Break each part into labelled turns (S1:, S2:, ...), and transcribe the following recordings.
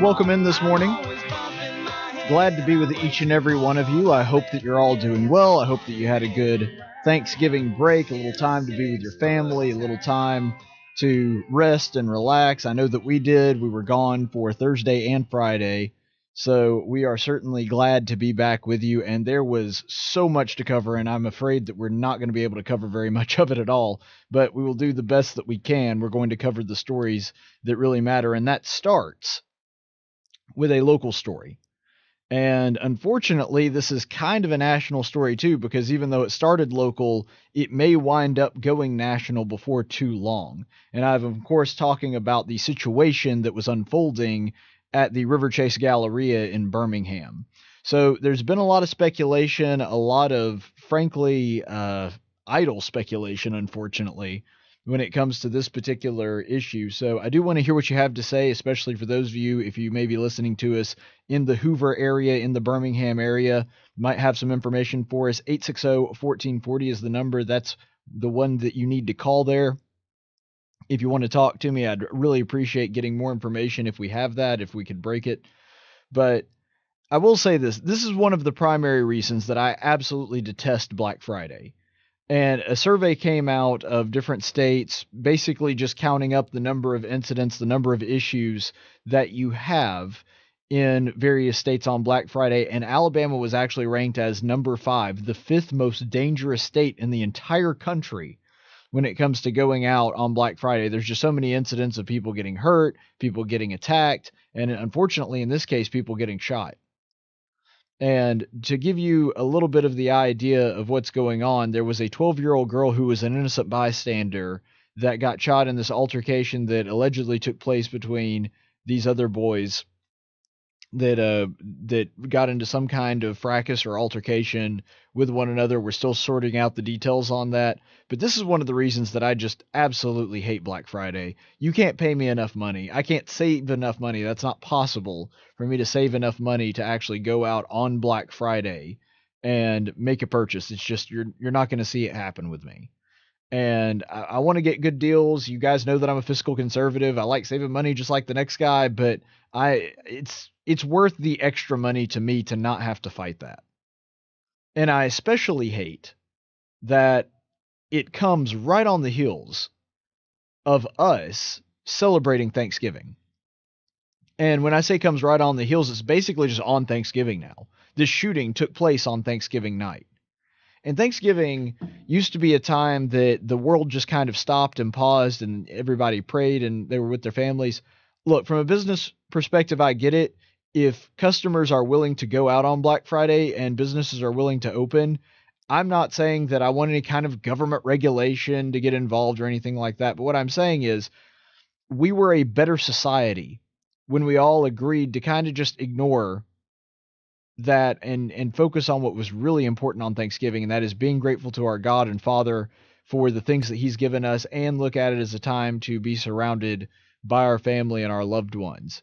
S1: Welcome in this morning. Glad to be with each and every one of you. I hope that you're all doing well. I hope that you had a good Thanksgiving break, a little time to be with your family, a little time to rest and relax. I know that we did. We were gone for Thursday and Friday, so we are certainly glad to be back with you. And there was so much to cover, and I'm afraid that we're not going to be able to cover very much of it at all, but we will do the best that we can. We're going to cover the stories that really matter, and that starts with a local story. And unfortunately, this is kind of a national story too, because even though it started local, it may wind up going national before too long. And I'm, of course, talking about the situation that was unfolding at the Riverchase Galleria in Birmingham. So there's been a lot of speculation, a lot of, frankly, idle speculation, unfortunately, when it comes to this particular issue. So I do want to hear what you have to say, especially for those of you, if you may be listening to us in the Hoover area, in the Birmingham area, might have some information for us. 860-1440 is the number. That's the one that you need to call there. If you want to talk to me, I'd really appreciate getting more information if we have that, if we could break it. But I will say this. This is one of the primary reasons that I absolutely detest Black Friday. And a survey came out of different states, basically just counting up the number of incidents, the number of issues that you have in various states on Black Friday. And Alabama was actually ranked as number 5, the 5th most dangerous state in the entire country when it comes to going out on Black Friday. There's just so many incidents of people getting hurt, people getting attacked, and unfortunately, in this case, people getting shot. And to give you a little bit of the idea of what's going on, there was a 12-year-old girl who was an innocent bystander that got shot in this altercation that allegedly took place between these other boys that got into some kind of fracas or altercation with one another. We're still sorting out the details on that. But this is one of the reasons that I just absolutely hate Black Friday. You can't pay me enough money. I can't save enough money. That's not possible for me to save enough money to actually go out on Black Friday and make a purchase. It's just you're not going to see it happen with me. And I want to get good deals. You guys know that I'm a fiscal conservative. I like saving money just like the next guy, but it's worth the extra money to me to not have to fight that. And I especially hate that it comes right on the heels of us celebrating Thanksgiving. And when I say comes right on the heels, it's basically just on Thanksgiving now. This shooting took place on Thanksgiving night. And Thanksgiving used to be a time that the world just kind of stopped and paused and everybody prayed and they were with their families. Look, from a business perspective, I get it. If customers are willing to go out on Black Friday and businesses are willing to open, I'm not saying that I want any kind of government regulation to get involved or anything like that. But what I'm saying is we were a better society when we all agreed to kind of just ignore that and focus on what was really important on Thanksgiving, and that is being grateful to our God and Father for the things that he's given us, and look at it as a time to be surrounded by our family and our loved ones.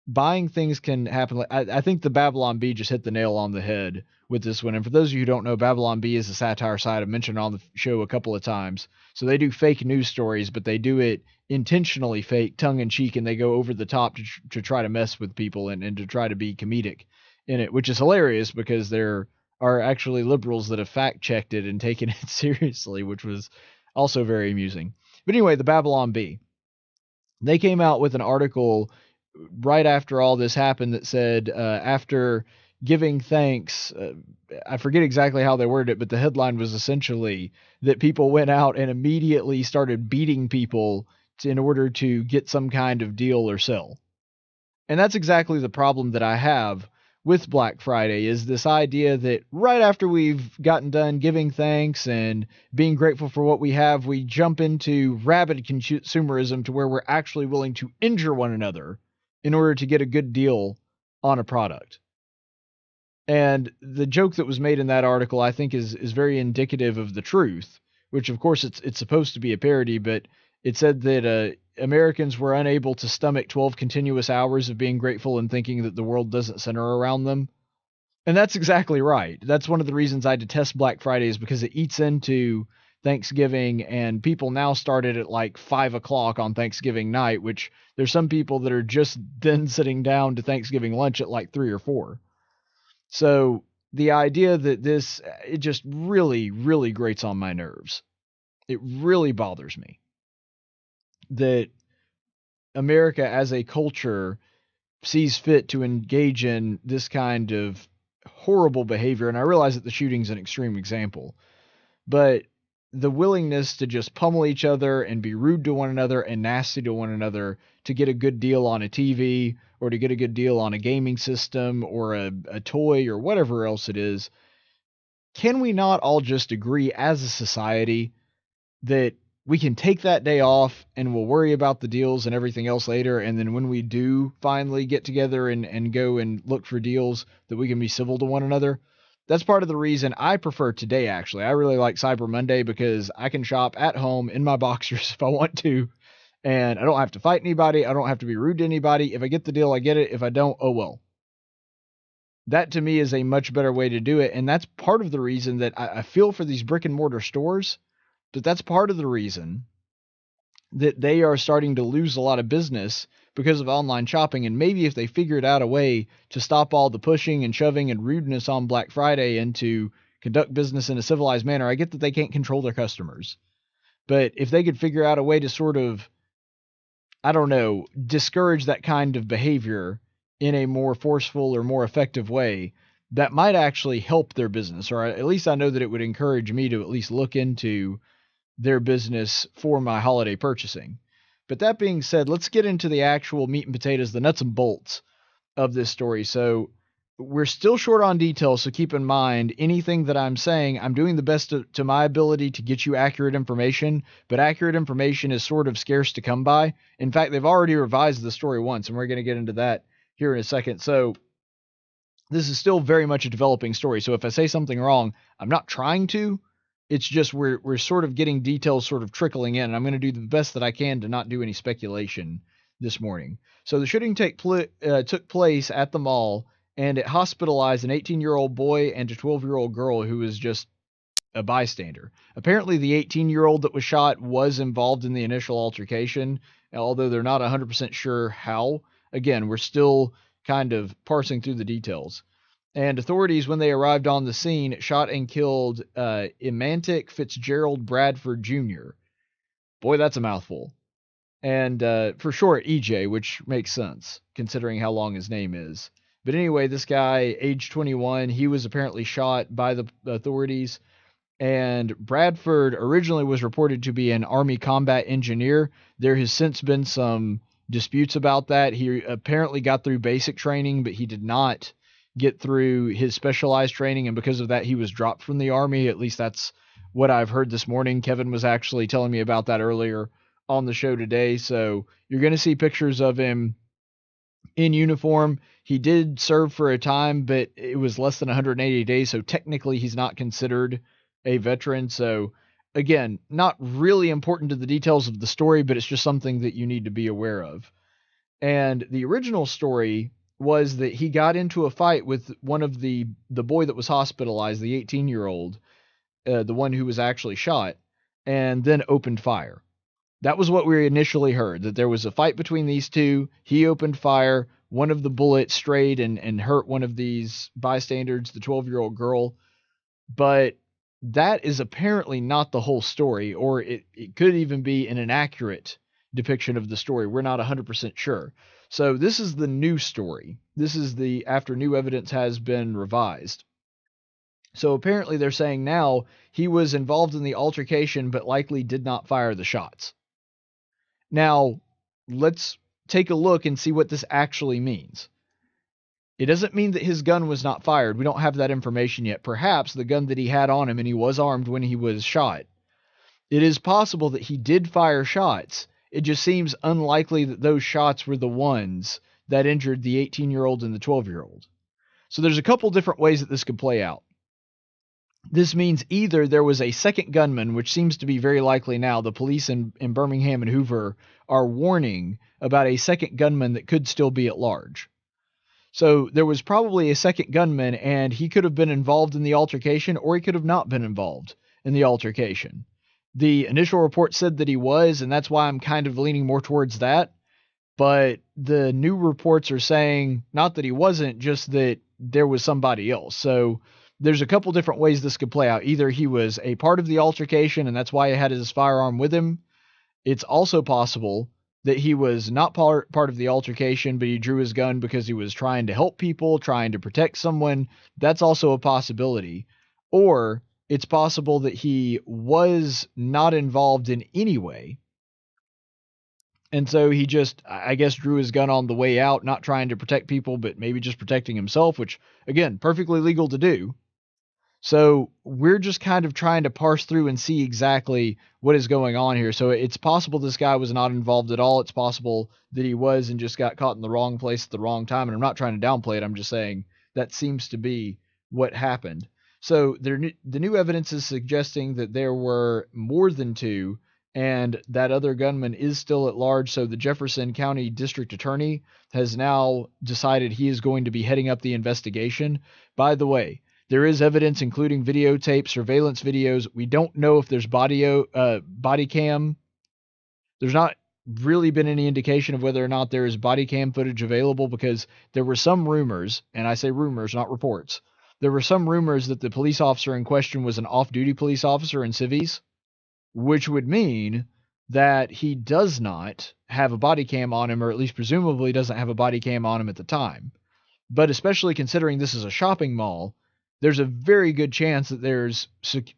S1: Buying things can happen. I think the Babylon Bee just hit the nail on the head with this one. And for those of you who don't know, Babylon Bee is a satire site. I've mentioned on the show a couple of times. So they do fake news stories, but they do it intentionally fake, tongue-in-cheek, and they go over the top to try to mess with people and to try to be comedic in it, which is hilarious because there are actually liberals that have fact-checked it and taken it seriously, which was also very amusing. But anyway, the Babylon Bee. They came out with an article right after all this happened that said, after giving thanks, I forget exactly how they worded it, but the headline was essentially that people went out and immediately started beating people in order to get some kind of deal or sell. And that's exactly the problem that I have with Black Friday, is this idea that right after we've gotten done giving thanks and being grateful for what we have, we jump into rabid consumerism to where we're actually willing to injure one another in order to get a good deal on a product. And the joke that was made in that article, I think, is very indicative of the truth, which of course it's supposed to be a parody, but it said that Americans were unable to stomach 12 continuous hours of being grateful and thinking that the world doesn't center around them. And that's exactly right. That's one of the reasons I detest Black Friday, is because it eats into Thanksgiving, and people now started at like 5 o'clock on Thanksgiving night, which there's some people that are just then sitting down to Thanksgiving lunch at like 3 or 4. So the idea that it just really, really grates on my nerves. It really bothers me that America as a culture sees fit to engage in this kind of horrible behavior. And I realize that the shooting's an extreme example, but the willingness to just pummel each other and be rude to one another and nasty to one another to get a good deal on a TV or to get a good deal on a gaming system or a toy or whatever else it is. Can we not all just agree as a society that we can take that day off and we'll worry about the deals and everything else later? And then when we do finally get together and go and look for deals, that we can be civil to one another. That's part of the reason I prefer today, actually. I really like Cyber Monday because I can shop at home in my boxers if I want to, and I don't have to fight anybody. I don't have to be rude to anybody. If I get the deal, I get it. If I don't, oh well. That to me is a much better way to do it, and that's part of the reason that I feel for these brick and mortar stores, but that's part of the reason that they are starting to lose a lot of business because of online shopping. And maybe if they figured out a way to stop all the pushing and shoving and rudeness on Black Friday and to conduct business in a civilized manner, I get that they can't control their customers. But if they could figure out a way to sort of, I don't know, discourage that kind of behavior in a more forceful or more effective way, that might actually help their business. Or at least I know that it would encourage me to at least look into their business for my holiday purchasing. But that being said, let's get into the actual meat and potatoes, the nuts and bolts of this story. So we're still short on details, so keep in mind anything that I'm saying, I'm doing the best to my ability to get you accurate information, but accurate information is sort of scarce to come by. In fact, they've already revised the story once, and we're going to get into that here in a second. So this is still very much a developing story. So if I say something wrong, I'm not trying to. It's just we're sort of getting details sort of trickling in, and I'm going to do the best that I can to not do any speculation this morning. So the shooting took place at the mall, and it hospitalized an 18-year-old boy and a 12-year-old girl who was just a bystander. Apparently, the 18-year-old that was shot was involved in the initial altercation, although they're not 100% sure how. Again, we're still kind of parsing through the details. And authorities, when they arrived on the scene, shot and killed Emantic Fitzgerald Bradford Jr. Boy, that's a mouthful. And for short, EJ, which makes sense, considering how long his name is. But anyway, this guy, age 21, he was apparently shot by the authorities. And Bradford originally was reported to be an Army combat engineer. There has since been some disputes about that. He apparently got through basic training, but he did not get through his specialized training, and because of that he was dropped from the Army. At least that's what I've heard this morning. Kevin was actually telling me about that earlier on the show today. So you're going to see pictures of him in uniform. He did serve for a time, but it was less than 180 days, so technically he's not considered a veteran. So again, not really important to the details of the story, but it's just something that you need to be aware of. And the original story was that he got into a fight with one of the boy that was hospitalized, the 18-year-old, the one who was actually shot, and then opened fire. That was what we initially heard, that there was a fight between these two. He opened fire. One of the bullets strayed and hurt one of these bystanders, the 12-year-old girl. But that is apparently not the whole story, or it could even be an inaccurate depiction of the story. We're not 100% sure. So this is the new story. This is the after new evidence has been revised. So apparently they're saying now he was involved in the altercation, but likely did not fire the shots. Now, let's take a look and see what this actually means. It doesn't mean that his gun was not fired. We don't have that information yet. Perhaps the gun that he had on him, and he was armed when he was shot. It is possible that he did fire shots. It just seems unlikely that those shots were the ones that injured the 18-year-old and the 12-year-old. So there's a couple different ways that this could play out. This means either there was a second gunman, which seems to be very likely now. The police in Birmingham and Hoover are warning about a second gunman that could still be at large. So there was probably a second gunman, and he could have been involved in the altercation, or he could have not been involved in the altercation. The initial report said that he was, and that's why I'm kind of leaning more towards that. But the new reports are saying not that he wasn't, just that there was somebody else. So there's a couple different ways this could play out. Either he was a part of the altercation, and that's why he had his firearm with him. It's also possible that he was not part of the altercation, but he drew his gun because he was trying to help people, trying to protect someone. That's also a possibility. Or it's possible that he was not involved in any way. And so he just, I guess, drew his gun on the way out, not trying to protect people, but maybe just protecting himself, which, again, perfectly legal to do. So we're just kind of trying to parse through and see exactly what is going on here. So it's possible this guy was not involved at all. It's possible that he was and just got caught in the wrong place at the wrong time. And I'm not trying to downplay it. I'm just saying that seems to be what happened. So the new evidence is suggesting that there were more than two, and that other gunman is still at large. So the Jefferson County District Attorney has now decided he is going to be heading up the investigation. By the way, there is evidence, including videotape, surveillance videos. We don't know if there's body cam. There's not really been any indication of whether or not there is body cam footage available, because there were some rumors, and I say rumors, not reports. There were some rumors that the police officer in question was an off-duty police officer in civies, which would mean that he does not have a body cam on him, or at least presumably doesn't have a body cam on him at the time. But especially considering this is a shopping mall, there's a very good chance that there's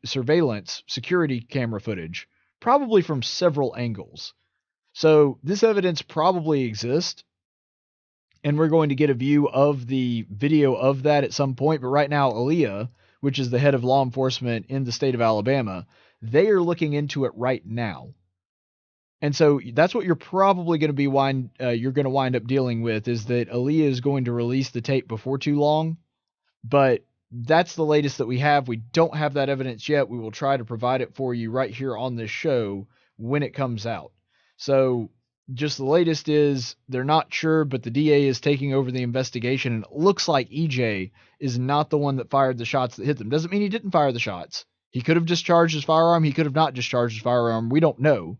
S1: surveillance, security camera footage, probably from several angles. So this evidence probably exists, and we're going to get a view of the video of that at some point. But right now, Aaliyah, which is the head of law enforcement in the state of Alabama, they are looking into it right now. And so that's what you're probably going to be wind up dealing with, is that Aaliyah is going to release the tape before too long. But that's the latest that we have. We don't have that evidence yet. We will try to provide it for you right here on this show when it comes out. So just the latest is they're not sure, but the DA is taking over the investigation, and it looks like EJ is not the one that fired the shots that hit them. Doesn't mean he didn't fire the shots. He could have discharged his firearm. He could have not discharged his firearm. We don't know.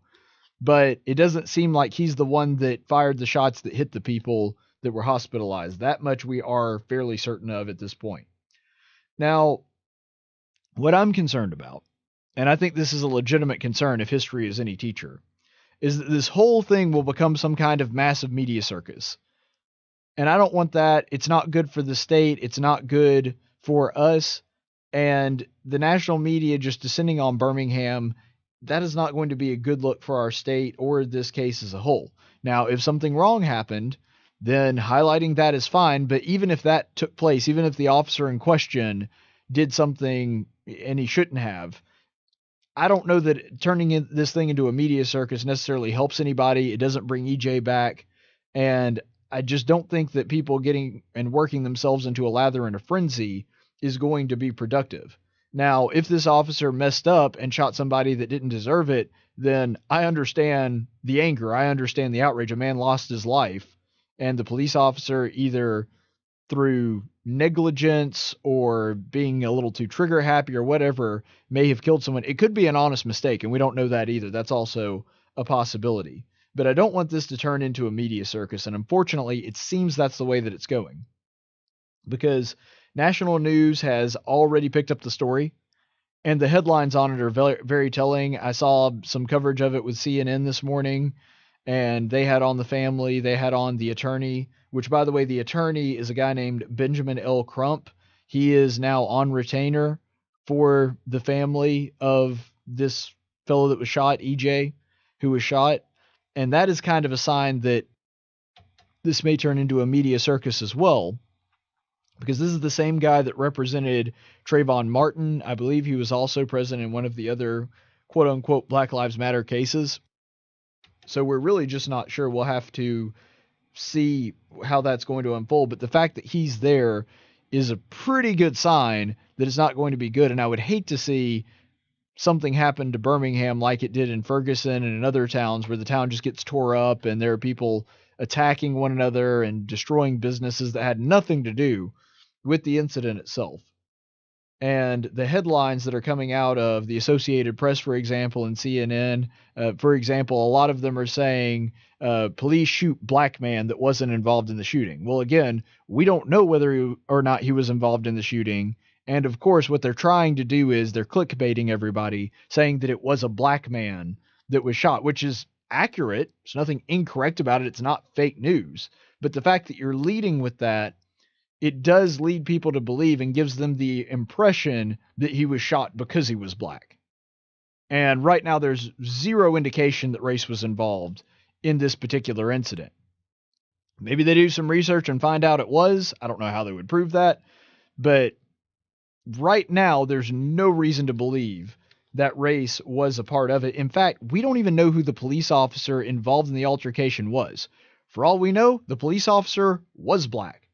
S1: But it doesn't seem like he's the one that fired the shots that hit the people that were hospitalized. That much we are fairly certain of at this point. Now, what I'm concerned about, and I think this is a legitimate concern if history is any teacher, is that this whole thing will become some kind of massive media circus. And I don't want that. It's not good for the state. It's not good for us. And the national media just descending on Birmingham, that is not going to be a good look for our state or this case as a whole. Now, if something wrong happened, then highlighting that is fine. But even if that took place, even if the officer in question did something and he shouldn't have, I don't know that turning this thing into a media circus necessarily helps anybody. It doesn't bring EJ back. And I just don't think that people getting and working themselves into a lather and a frenzy is going to be productive. Now, if this officer messed up and shot somebody that didn't deserve it, then I understand the anger. I understand the outrage. A man lost his life, and the police officer, either through negligence or being a little too trigger happy or whatever, may have killed someone. It could be an honest mistake, and we don't know that either. That's also a possibility. But I don't want this to turn into a media circus, and unfortunately, it seems that's the way that it's going. Because national news has already picked up the story, and the headlines on it are very, very telling. I saw some coverage of it with CNN this morning, and they had on the family, they had on the attorney, which, by the way, the attorney is a guy named Benjamin L. Crump. He is now on retainer for the family of this fellow that was shot, EJ, who was shot. And that is kind of a sign that this may turn into a media circus as well, because this is the same guy that represented Trayvon Martin. I believe he was also present in one of the other quote-unquote Black Lives Matter cases. So we're really just not sure. We'll have to see how that's going to unfold. But the fact that he's there is a pretty good sign that it's not going to be good. And I would hate to see something happen to Birmingham like it did in Ferguson and in other towns, where the town just gets tore up and there are people attacking one another and destroying businesses that had nothing to do with the incident itself. And the headlines that are coming out of the Associated Press, for example, and CNN, for example, a lot of them are saying, police shoot black man that wasn't involved in the shooting. Well, again, we don't know whether or not he was involved in the shooting. And of course, what they're trying to do is they're clickbaiting everybody, saying that it was a black man that was shot, which is accurate. There's nothing incorrect about it. It's not fake news. But the fact that you're leading with that, it does lead people to believe and gives them the impression that he was shot because he was black. And right now, there's zero indication that race was involved in this particular incident. Maybe they do some research and find out it was. I don't know how they would prove that. But right now, there's no reason to believe that race was a part of it. In fact, we don't even know who the police officer involved in the altercation was. For all we know, the police officer was black.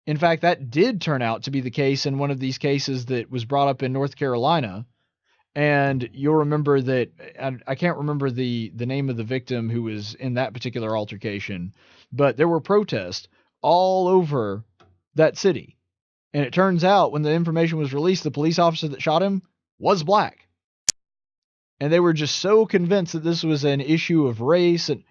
S1: In fact, that did turn out to be the case in one of these cases that was brought up in North Carolina. And you'll remember that, I can't remember the name of the victim who was in that particular altercation, but there were protests all over that city. And it turns out when the information was released, the police officer that shot him was black. And they were just so convinced that this was an issue of race. And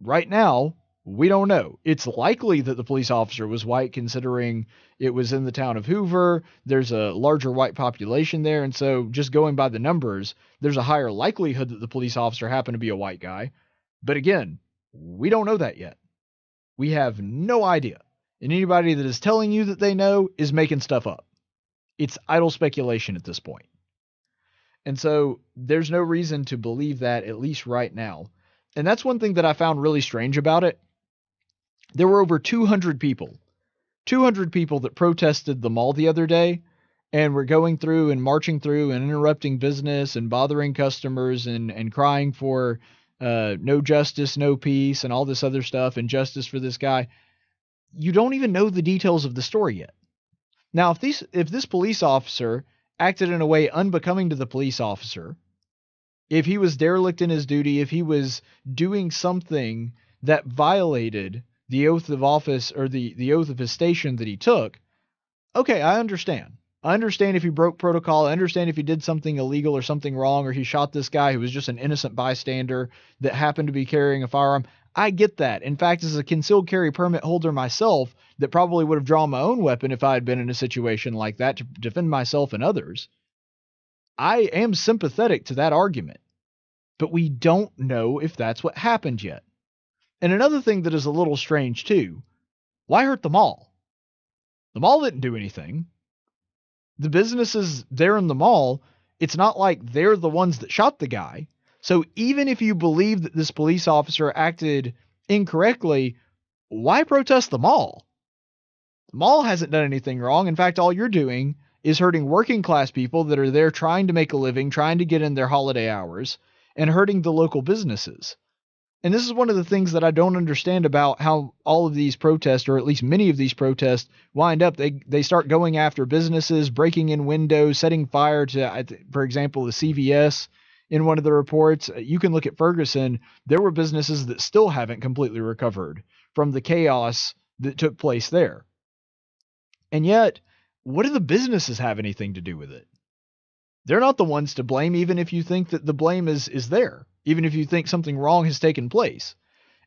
S1: right now, we don't know. It's likely that the police officer was white, considering it was in the town of Hoover. There's a larger white population there. And so just going by the numbers, there's a higher likelihood that the police officer happened to be a white guy. But again, we don't know that yet. We have no idea. And anybody that is telling you that they know is making stuff up. It's idle speculation at this point. And so there's no reason to believe that, at least right now. And that's one thing that I found really strange about it. There were over 200 people that protested the mall the other day and were going through and marching through and interrupting business and bothering customers and crying for no justice, no peace, and all this other stuff, and justice for this guy. You don't even know the details of the story yet. Now, if this police officer acted in a way unbecoming to the police officer, if he was derelict in his duty, if he was doing something that violated the oath of office or the oath of his station that he took, okay, I understand. I understand if he broke protocol. I understand if he did something illegal or something wrong, or he shot this guy who was just an innocent bystander that happened to be carrying a firearm. I get that. In fact, as a concealed carry permit holder myself, that probably would have drawn my own weapon if I had been in a situation like that to defend myself and others. I am sympathetic to that argument, but we don't know if that's what happened yet. And another thing that is a little strange too, why hurt the mall? The mall didn't do anything. The businesses there in the mall, it's not like they're the ones that shot the guy. So even if you believe that this police officer acted incorrectly, why protest the mall? The mall hasn't done anything wrong. In fact, all you're doing is hurting working class people that are there trying to make a living, trying to get in their holiday hours, and hurting the local businesses. And this is one of the things that I don't understand about how all of these protests, or at least many of these protests, wind up. They start going after businesses, breaking in windows, setting fire to, for example, the CVS. In one of the reports, you can look at Ferguson. There were businesses that still haven't completely recovered from the chaos that took place there. And yet, what do the businesses have anything to do with it? They're not the ones to blame, even if you think that the blame is there, even if you think something wrong has taken place.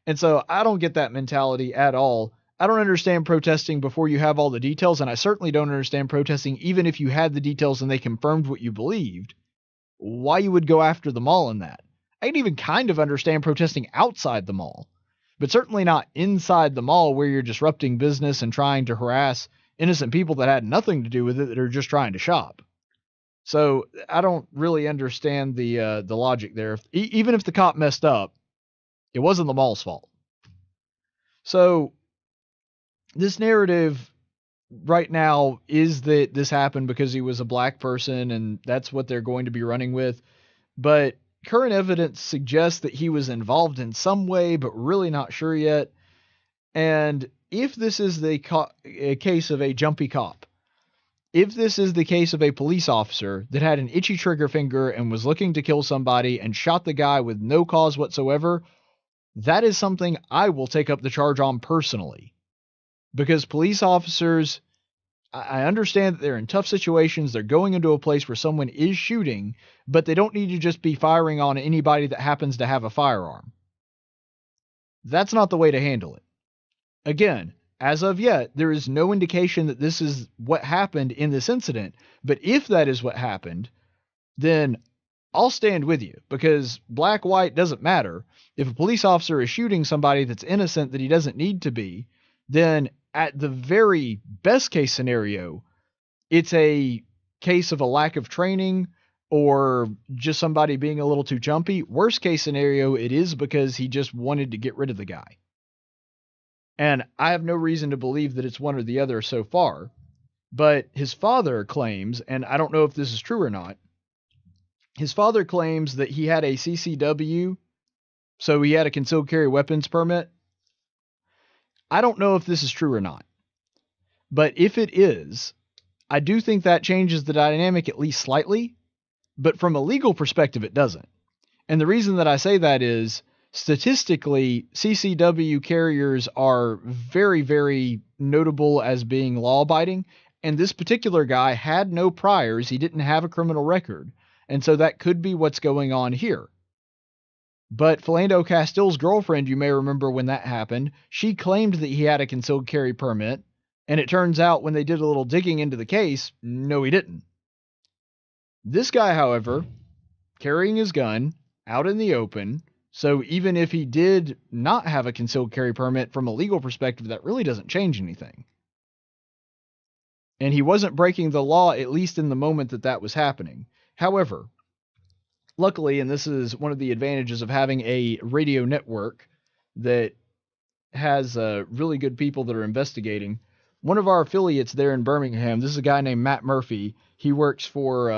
S1: And so I don't get that mentality at all. I don't understand protesting before you have all the details, and I certainly don't understand protesting even if you had the details and they confirmed what you believed, why you would go after the mall in that. I can even kind of understand protesting outside the mall, but certainly not inside the mall where you're disrupting business and trying to harass innocent people that had nothing to do with it, that are just trying to shop. So I don't really understand the logic there. Even if the cop messed up, it wasn't the mall's fault. So this narrative right now is that this happened because he was a black person, and that's what they're going to be running with. But current evidence suggests that he was involved in some way, but really not sure yet. And if this is a case of a jumpy cop, if this is the case of a police officer that had an itchy trigger finger and was looking to kill somebody and shot the guy with no cause whatsoever, that is something I will take up the charge on personally. Because police officers I understand that they're in tough situations. They're going into a place where someone is shooting, but they don't need to just be firing on anybody that happens to have a firearm. That's not the way to handle it. Again, as of yet, there is no indication that this is what happened in this incident. But if that is what happened, then I'll stand with you, because black, white doesn't matter. If a police officer is shooting somebody that's innocent that he doesn't need to be, then at the very best case scenario, it's a case of a lack of training or just somebody being a little too jumpy. Worst case scenario, it is because he just wanted to get rid of the guy. And I have no reason to believe that it's one or the other so far. But his father claims, and I don't know if this is true or not, his father claims that he had a CCW, so he had a concealed carry weapons permit. I don't know if this is true or not. But if it is, I do think that changes the dynamic at least slightly. But from a legal perspective, it doesn't. And the reason that I say that is, statistically, CCW carriers are very, very notable as being law-abiding, and this particular guy had no priors. He didn't have a criminal record, and so that could be what's going on here. But Philando Castile's girlfriend, you may remember when that happened, she claimed that he had a concealed carry permit, and it turns out when they did a little digging into the case, no, he didn't. This guy, however, carrying his gun out in the open, so even if he did not have a concealed carry permit, from a legal perspective, that really doesn't change anything. And he wasn't breaking the law, at least in the moment that that was happening. However, luckily, and this is one of the advantages of having a radio network that has really good people that are investigating, one of our affiliates there in Birmingham, this is a guy named Matt Murphy. He works for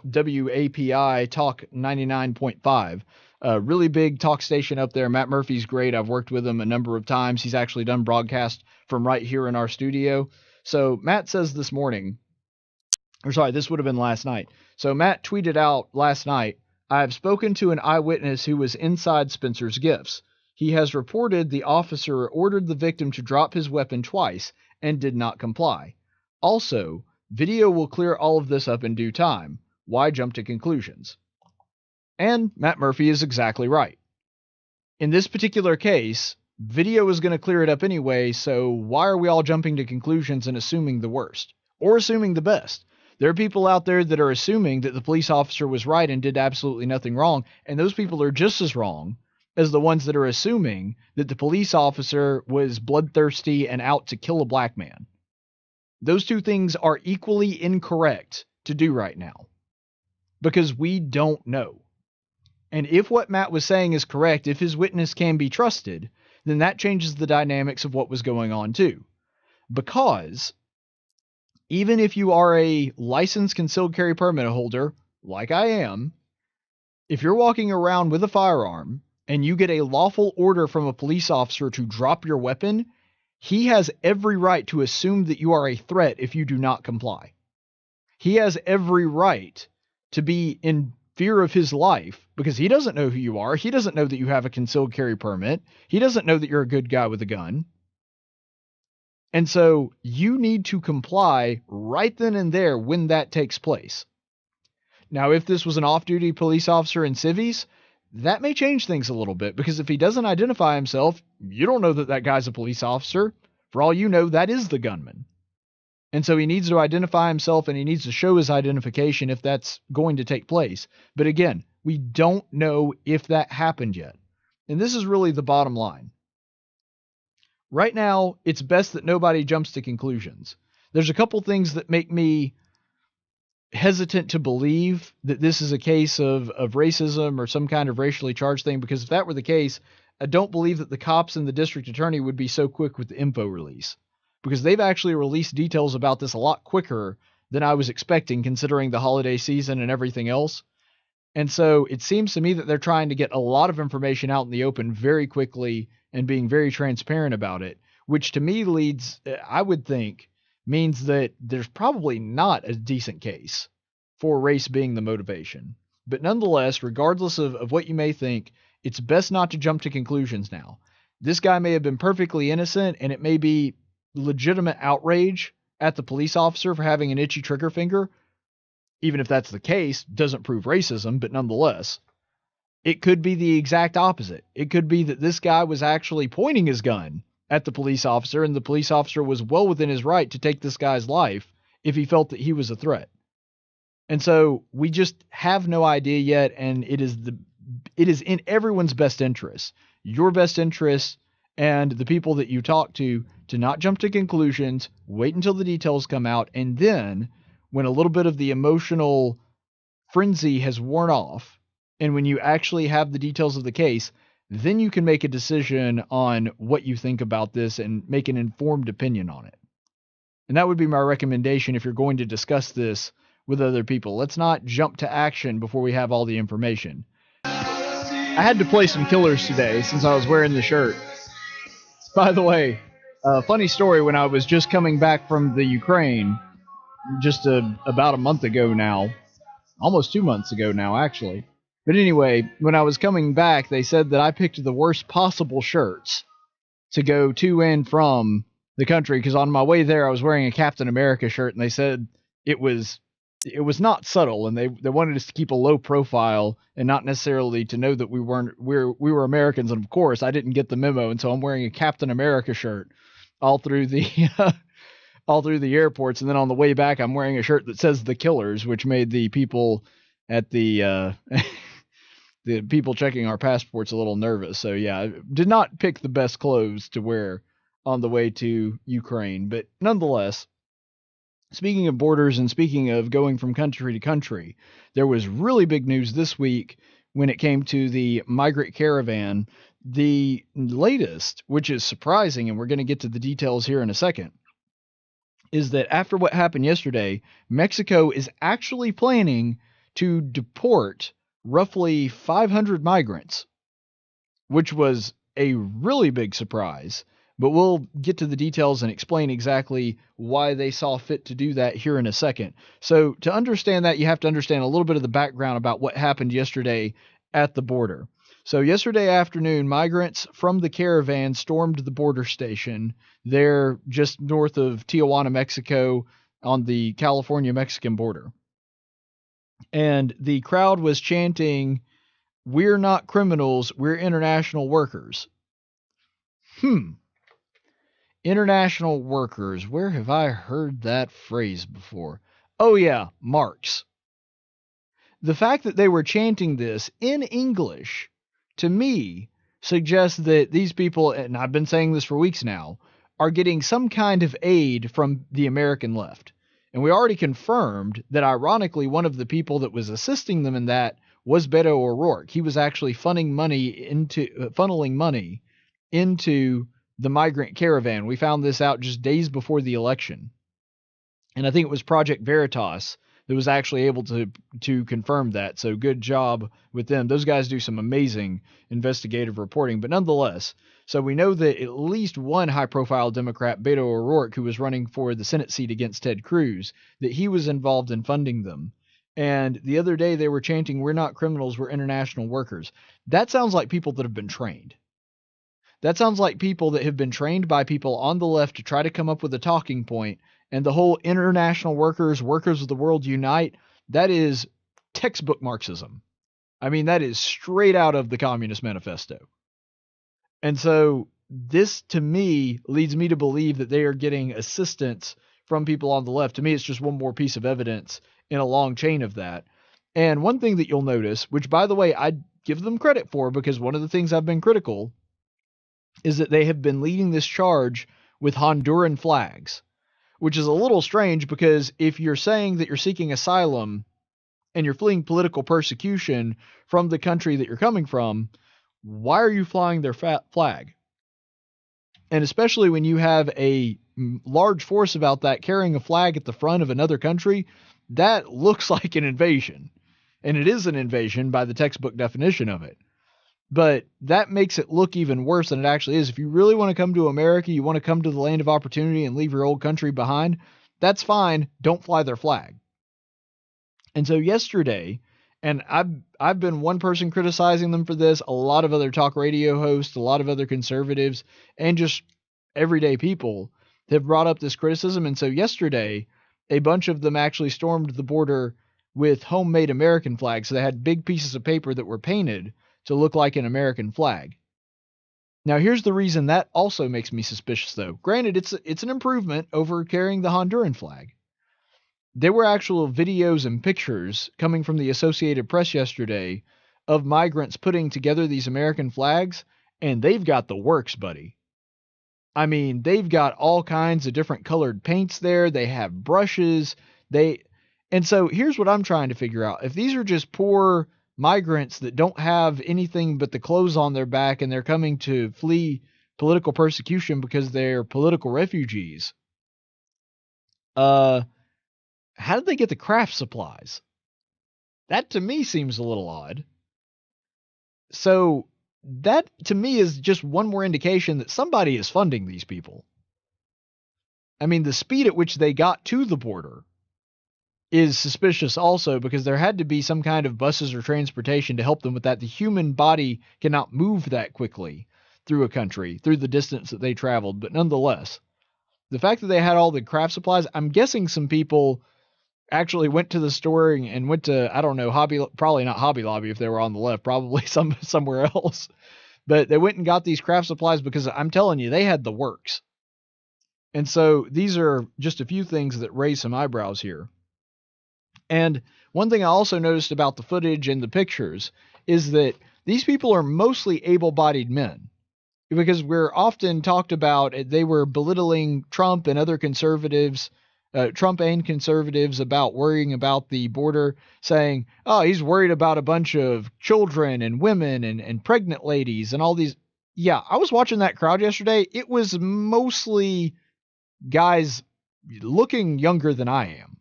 S1: WAPI Talk 99.5. A really big talk station up there. Matt Murphy's great. I've worked with him a number of times. He's actually done broadcasts from right here in our studio. So Matt says this morning, or sorry, this would have been last night. So Matt tweeted out last night, "I have spoken to an eyewitness who was inside Spencer's Gifts. He has reported the officer ordered the victim to drop his weapon twice and did not comply. Also, video will clear all of this up in due time. Why jump to conclusions?" And Matt Murphy is exactly right. In this particular case, video is going to clear it up anyway, so why are we all jumping to conclusions and assuming the worst? Or assuming the best? There are people out there that are assuming that the police officer was right and did absolutely nothing wrong, and those people are just as wrong as the ones that are assuming that the police officer was bloodthirsty and out to kill a black man. Those two things are equally incorrect to do right now, because we don't know. And if what Matt was saying is correct, if his witness can be trusted, then that changes the dynamics of what was going on too. Because even if you are a licensed concealed carry permit holder, like I am, if you're walking around with a firearm and you get a lawful order from a police officer to drop your weapon, he has every right to assume that you are a threat if you do not comply. He has every right to be in fear of his life because he doesn't know who you are. He doesn't know that you have a concealed carry permit. He doesn't know that you're a good guy with a gun. And so you need to comply right then and there when that takes place. Now, if this was an off-duty police officer in civvies, that may change things a little bit, because if he doesn't identify himself, you don't know that that guy's a police officer. For all you know, that is the gunman. And so he needs to identify himself, and he needs to show his identification if that's going to take place. But again, we don't know if that happened yet. And this is really the bottom line. Right now, it's best that nobody jumps to conclusions. There's a couple things that make me hesitant to believe that this is a case of racism or some kind of racially charged thing, because if that were the case, I don't believe that the cops and the district attorney would be so quick with the info release, because they've actually released details about this a lot quicker than I was expecting, considering the holiday season and everything else. And so it seems to me that they're trying to get a lot of information out in the open very quickly and being very transparent about it, which to me leads, I would think, means that there's probably not a decent case for race being the motivation. But nonetheless, regardless of what you may think, it's best not to jump to conclusions now. This guy may have been perfectly innocent, and it may be legitimate outrage at the police officer for having an itchy trigger finger, even if that's the case, doesn't prove racism, but nonetheless, it could be the exact opposite. It could be that this guy was actually pointing his gun at the police officer, and the police officer was well within his right to take this guy's life if he felt that he was a threat. And so we just have no idea yet, and it is in everyone's best interest, your best interest, and the people that you talk to not jump to conclusions, wait until the details come out, and then when a little bit of the emotional frenzy has worn off, and when you actually have the details of the case, then you can make a decision on what you think about this and make an informed opinion on it. And that would be my recommendation if you're going to discuss this with other people. Let's not jump to action before we have all the information. I had to play some Killers today since I was wearing the shirt. By the way, funny story, when I was just coming back from the Ukraine, just about a month ago now, almost 2 months ago now, actually. But anyway, when I was coming back, they said that I picked the worst possible shirts to go to and from the country, because on my way there, I was wearing a Captain America shirt, and they said it was not subtle, and they wanted us to keep a low profile and not necessarily to know that we were Americans. And of course, I didn't get the memo, and so I'm wearing a Captain America shirt all through the all through the airports. And then on the way back, I'm wearing a shirt that says The Killers, which made the people at the the people checking our passports a little nervous. So yeah, I did not pick the best clothes to wear on the way to Ukraine, but nonetheless, speaking of borders and speaking of going from country to country, there was really big news this week when it came to the migrant caravan. The latest, which is surprising, and we're going to get to the details here in a second, is that after what happened yesterday, Mexico is actually planning to deport roughly 500 migrants, which was a really big surprise. But we'll get to the details and explain exactly why they saw fit to do that here in a second. So to understand that, you have to understand a little bit of the background about what happened yesterday at the border. So yesterday afternoon, migrants from the caravan stormed the border station there just north of Tijuana, Mexico, on the California-Mexican border. And the crowd was chanting, "We're not criminals, we're international workers." International workers. Where have I heard that phrase before? Oh yeah, Marx. The fact that they were chanting this in English, to me, suggests that these people, and I've been saying this for weeks now, are getting some kind of aid from the American left. And we already confirmed that, ironically, one of the people that was assisting them in that was Beto O'Rourke. He was actually funneling money into the migrant caravan. We found this out just days before the election. And I think it was Project Veritas that was actually able to confirm that. So good job with them. Those guys do some amazing investigative reporting. But nonetheless, so we know that at least one high-profile Democrat, Beto O'Rourke, who was running for the Senate seat against Ted Cruz, that he was involved in funding them. And the other day they were chanting, "We're not criminals, we're international workers." That sounds like people that have been trained. That sounds like people that have been trained by people on the left to try to come up with a talking point. And the whole international workers, workers of the world unite, that is textbook Marxism. I mean, that is straight out of the Communist Manifesto. And so this, to me, leads me to believe that they are getting assistance from people on the left. To me, it's just one more piece of evidence in a long chain of that. And one thing that you'll notice, which, by the way, I give them credit for, because one of the things I've been critical is that they have been leading this charge with Honduran flags, which is a little strange, because if you're saying that you're seeking asylum and you're fleeing political persecution from the country that you're coming from, why are you flying their flag? And especially when you have a large force about that carrying a flag at the front of another country, that looks like an invasion. And it is an invasion by the textbook definition of it. But that makes it look even worse than it actually is. If you really want to come to America, you want to come to the land of opportunity and leave your old country behind, that's fine. Don't fly their flag. And so yesterday, and I've been one person criticizing them for this, a lot of other talk radio hosts, a lot of other conservatives, and just everyday people have brought up this criticism. And so yesterday, a bunch of them actually stormed the border with homemade American flags. So they had big pieces of paper that were painted to look like an American flag. Now, here's the reason that also makes me suspicious, though. Granted, it's an improvement over carrying the Honduran flag. There were actual videos and pictures coming from the Associated Press yesterday of migrants putting together these American flags, and they've got the works, buddy. I mean, they've got all kinds of different colored paints there. They have brushes. And so here's what I'm trying to figure out. If these are just poor migrants that don't have anything but the clothes on their back and they're coming to flee political persecution because they're political refugees, how did they get the craft supplies? That to me seems a little odd. So that to me is just one more indication that somebody is funding these people. I mean, the speed at which they got to the border is suspicious also, because there had to be some kind of buses or transportation to help them with that. The human body cannot move that quickly through a country, through the distance that they traveled. But nonetheless, the fact that they had all the craft supplies, I'm guessing some people actually went to the store and went to, I don't know, probably not Hobby Lobby if they were on the left, probably somewhere else. But they went and got these craft supplies because I'm telling you, they had the works. And so these are just a few things that raise some eyebrows here. And one thing I also noticed about the footage and the pictures is that these people are mostly able-bodied men, because we're often talked about, they were belittling Trump and other conservatives, Trump and conservatives, about worrying about the border, saying, oh, he's worried about a bunch of children and women and pregnant ladies and all these. Yeah, I was watching that crowd yesterday. It was mostly guys looking younger than I am.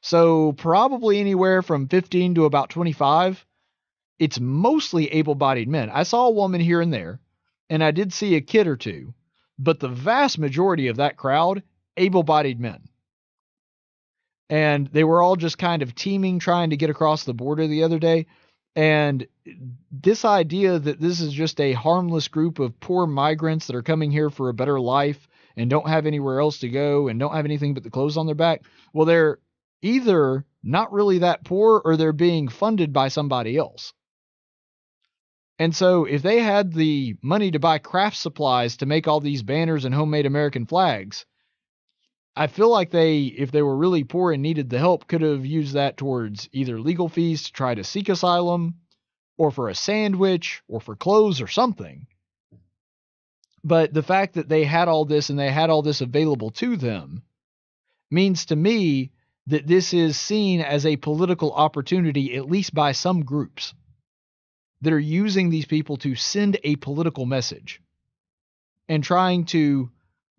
S1: So probably anywhere from 15 to about 25. It's mostly able-bodied men. I saw a woman here and there, and I did see a kid or two, but the vast majority of that crowd, able-bodied men. And they were all just kind of teaming, trying to get across the border the other day. And this idea that this is just a harmless group of poor migrants that are coming here for a better life and don't have anywhere else to go and don't have anything but the clothes on their back, well, they're either not really that poor or they're being funded by somebody else. And so if they had the money to buy craft supplies to make all these banners and homemade American flags, I feel like if they were really poor and needed the help, could have used that towards either legal fees to try to seek asylum, or for a sandwich, or for clothes or something. But the fact that they had all this and they had all this available to them means to me that this is seen as a political opportunity, at least by some groups that are using these people to send a political message and trying to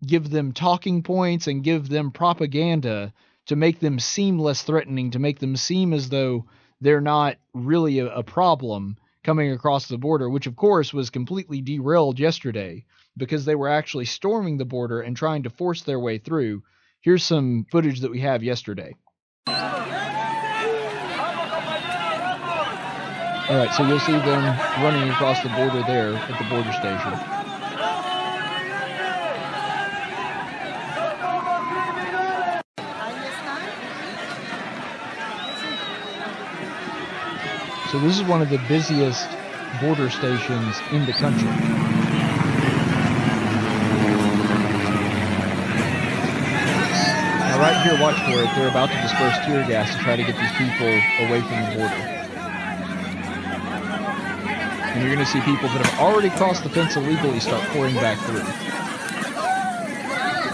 S1: give them talking points and give them propaganda to make them seem less threatening, to make them seem as though they're not really a problem coming across the border, which of course was completely derailed yesterday because they were actually storming the border and trying to force their way through. Here's some footage that we have yesterday. All right, so you'll see them running across the border there at the border station. So this is one of the busiest border stations in the country. Now right here, watch for it. They're about to disperse tear gas to try to get these people away from the border. And you're going to see people that have already crossed the fence illegally start pouring back through.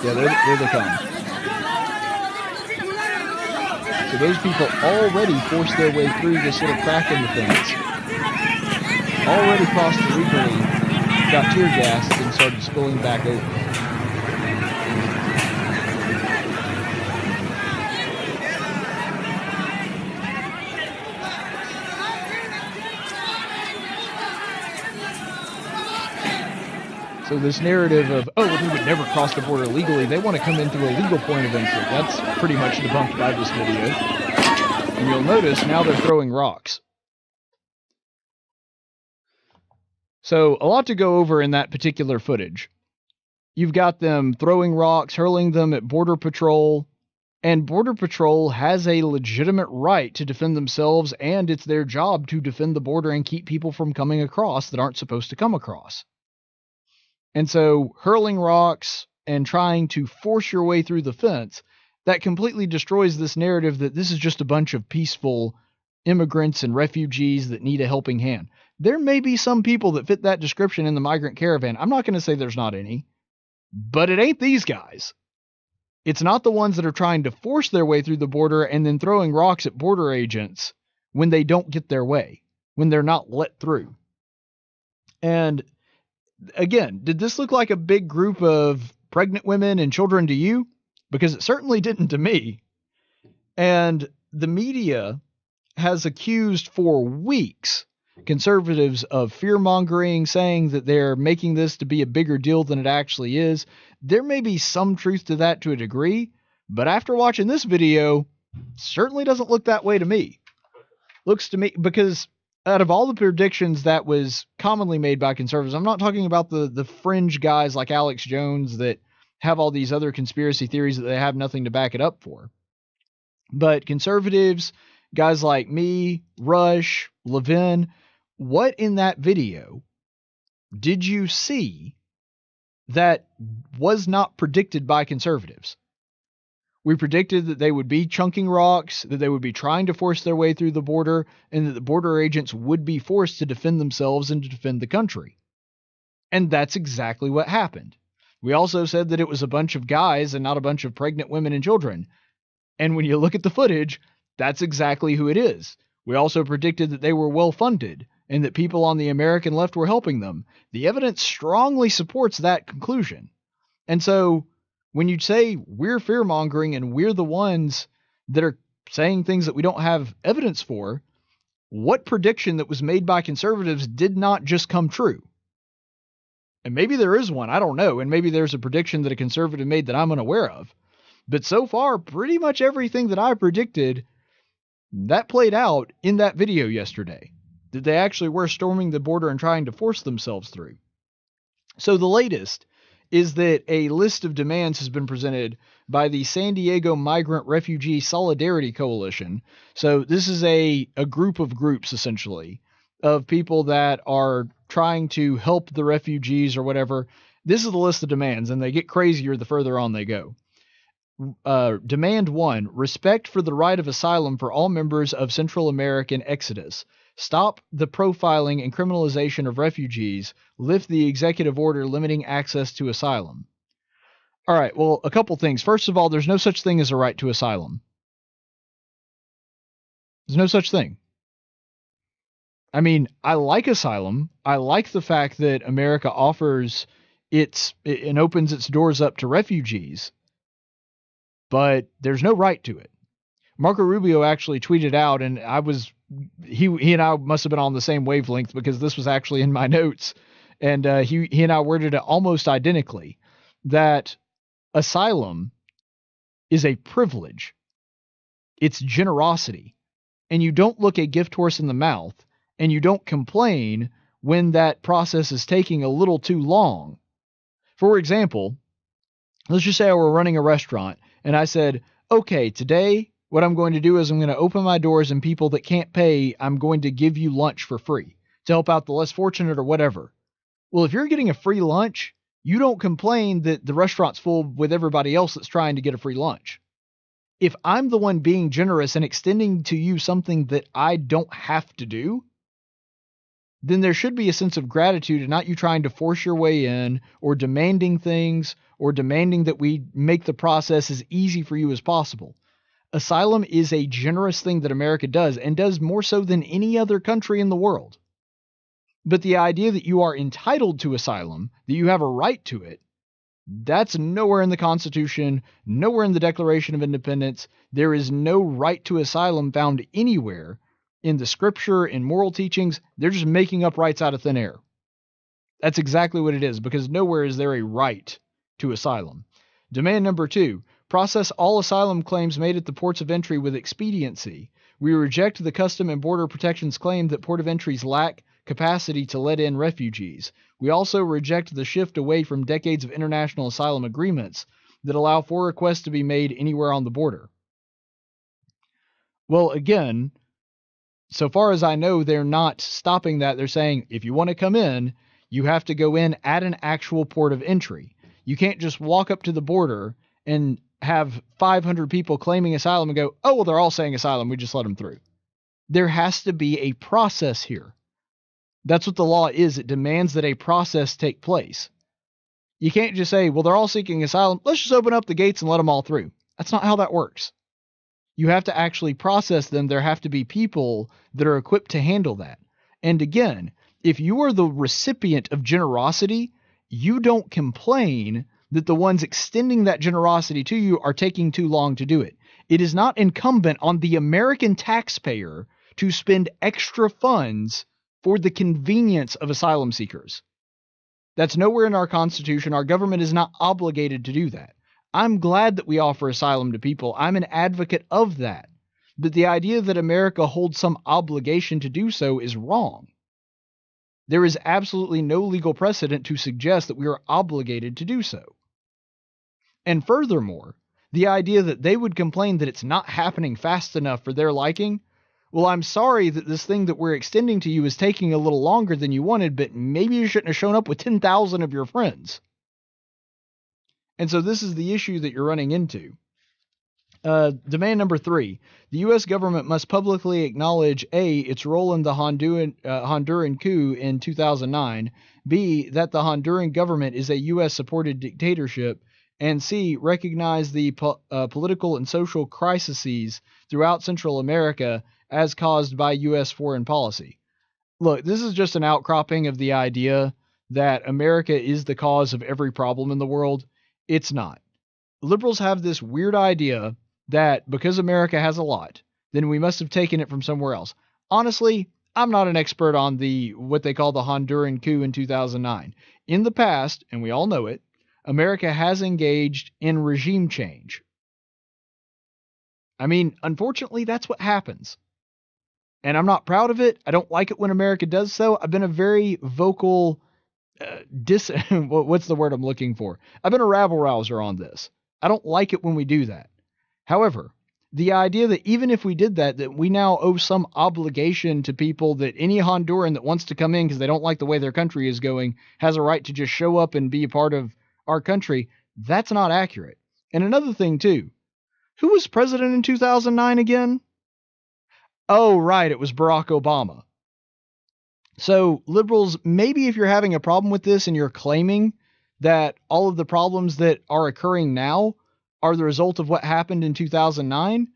S1: Yeah, there they come. So those people already forced their way through this little crack in the fence, already crossed illegally, got tear gassed, and started spilling back over. So this narrative of, oh, well, they would never cross the border legally, they want to come in through a legal point of entry. That's pretty much debunked by this video. And you'll notice now they're throwing rocks. So a lot to go over in that particular footage. You've got them throwing rocks, hurling them at Border Patrol, and Border Patrol has a legitimate right to defend themselves, and it's their job to defend the border and keep people from coming across that aren't supposed to come across. And so hurling rocks and trying to force your way through the fence, that completely destroys this narrative that this is just a bunch of peaceful immigrants and refugees that need a helping hand. There may be some people that fit that description in the migrant caravan. I'm not going to say there's not any, but it ain't these guys. It's not the ones that are trying to force their way through the border and then throwing rocks at border agents when they don't get their way, when they're not let through. And again, did this look like a big group of pregnant women and children to you? Because it certainly didn't to me. And the media has accused for weeks conservatives of fear-mongering, saying that they're making this to be a bigger deal than it actually is. There may be some truth to that to a degree, but after watching this video, certainly doesn't look that way to me. Looks to me, because out of all the predictions that was commonly made by conservatives, I'm not talking about the fringe guys like Alex Jones that have all these other conspiracy theories that they have nothing to back it up for. But conservatives, guys like me, Rush, Levin, what in that video did you see that was not predicted by conservatives? We predicted that they would be chunking rocks, that they would be trying to force their way through the border, and that the border agents would be forced to defend themselves and to defend the country. And that's exactly what happened. We also said that it was a bunch of guys and not a bunch of pregnant women and children. And when you look at the footage, that's exactly who it is. We also predicted that they were well-funded and that people on the American left were helping them. The evidence strongly supports that conclusion. And so when you say we're fear-mongering and we're the ones that are saying things that we don't have evidence for, what prediction that was made by conservatives did not just come true? And maybe there is one, I don't know, and maybe there's a prediction that a conservative made that I'm unaware of. But so far, pretty much everything that I predicted, that played out in that video yesterday. That they actually were storming the border and trying to force themselves through. So the latest is that a list of demands has been presented by the San Diego Migrant Refugee Solidarity Coalition. So this is a group of groups, essentially, of people that are trying to help the refugees or whatever. This is the list of demands, and they get crazier the further on they go. Demand 1, respect for the right of asylum for all members of Central American exodus. Stop the profiling and criminalization of refugees. Lift the executive order limiting access to asylum. All right, well, a couple things. First of all, there's no such thing as a right to asylum. There's no such thing. I mean, I like asylum. I like the fact that America offers and opens its doors up to refugees. But there's no right to it. Marco Rubio actually tweeted out, and he and I must have been on the same wavelength because this was actually in my notes, and he and I worded it almost identically, that asylum is a privilege. It's generosity. And you don't look a gift horse in the mouth, and you don't complain when that process is taking a little too long. For example, let's just say I were running a restaurant, and I said, okay, today what I'm going to do is I'm going to open my doors, and people that can't pay, I'm going to give you lunch for free to help out the less fortunate or whatever. Well, if you're getting a free lunch, you don't complain that the restaurant's full with everybody else that's trying to get a free lunch. If I'm the one being generous and extending to you something that I don't have to do, then there should be a sense of gratitude and not you trying to force your way in or demanding things or demanding that we make the process as easy for you as possible. Asylum is a generous thing that America does, and does more so than any other country in the world. But the idea that you are entitled to asylum, that you have a right to it, that's nowhere in the Constitution, nowhere in the Declaration of Independence. There is no right to asylum found anywhere in the scripture, in moral teachings. They're just making up rights out of thin air. That's exactly what it is, because nowhere is there a right to asylum. Demand number 2, process all asylum claims made at the ports of entry with expediency. We reject the Custom and Border Protection's claim that port of entries lack capacity to let in refugees. We also reject the shift away from decades of international asylum agreements that allow for requests to be made anywhere on the border. Well, again, so far as I know, they're not stopping that. They're saying if you want to come in, you have to go in at an actual port of entry. You can't just walk up to the border and have 500 people claiming asylum and go, oh, well, they're all saying asylum. We just let them through. There has to be a process here. That's what the law is. It demands that a process take place. You can't just say, well, they're all seeking asylum. Let's just open up the gates and let them all through. That's not how that works. You have to actually process them. There have to be people that are equipped to handle that. And again, if you are the recipient of generosity, you don't complain that the ones extending that generosity to you are taking too long to do it. It is not incumbent on the American taxpayer to spend extra funds for the convenience of asylum seekers. That's nowhere in our Constitution. Our government is not obligated to do that. I'm glad that we offer asylum to people. I'm an advocate of that. But the idea that America holds some obligation to do so is wrong. There is absolutely no legal precedent to suggest that we are obligated to do so. And furthermore, the idea that they would complain that it's not happening fast enough for their liking, well, I'm sorry that this thing that we're extending to you is taking a little longer than you wanted, but maybe you shouldn't have shown up with 10,000 of your friends. And so this is the issue that you're running into. Demand number 3, the U.S. government must publicly acknowledge A, its role in the Honduran coup in 2009, B, that the Honduran government is a U.S.-supported dictatorship, and C, recognize the political and social crises throughout Central America as caused by U.S. foreign policy. Look, this is just an outcropping of the idea that America is the cause of every problem in the world. It's not. Liberals have this weird idea that because America has a lot, then we must have taken it from somewhere else. Honestly, I'm not an expert on what they call the Honduran coup in 2009. In the past, and we all know it, America has engaged in regime change. I mean, unfortunately, that's what happens. And I'm not proud of it. I don't like it when America does so. I've been a very vocal what's the word I'm looking for? I've been a rabble-rouser on this. I don't like it when we do that. However, the idea that even if we did that, that we now owe some obligation to people, that any Honduran that wants to come in because they don't like the way their country is going has a right to just show up and be a part of our country, that's not accurate. And another thing, too, who was president in 2009 again? Oh, right, it was Barack Obama. So, liberals, maybe if you're having a problem with this and you're claiming that all of the problems that are occurring now are the result of what happened in 2009,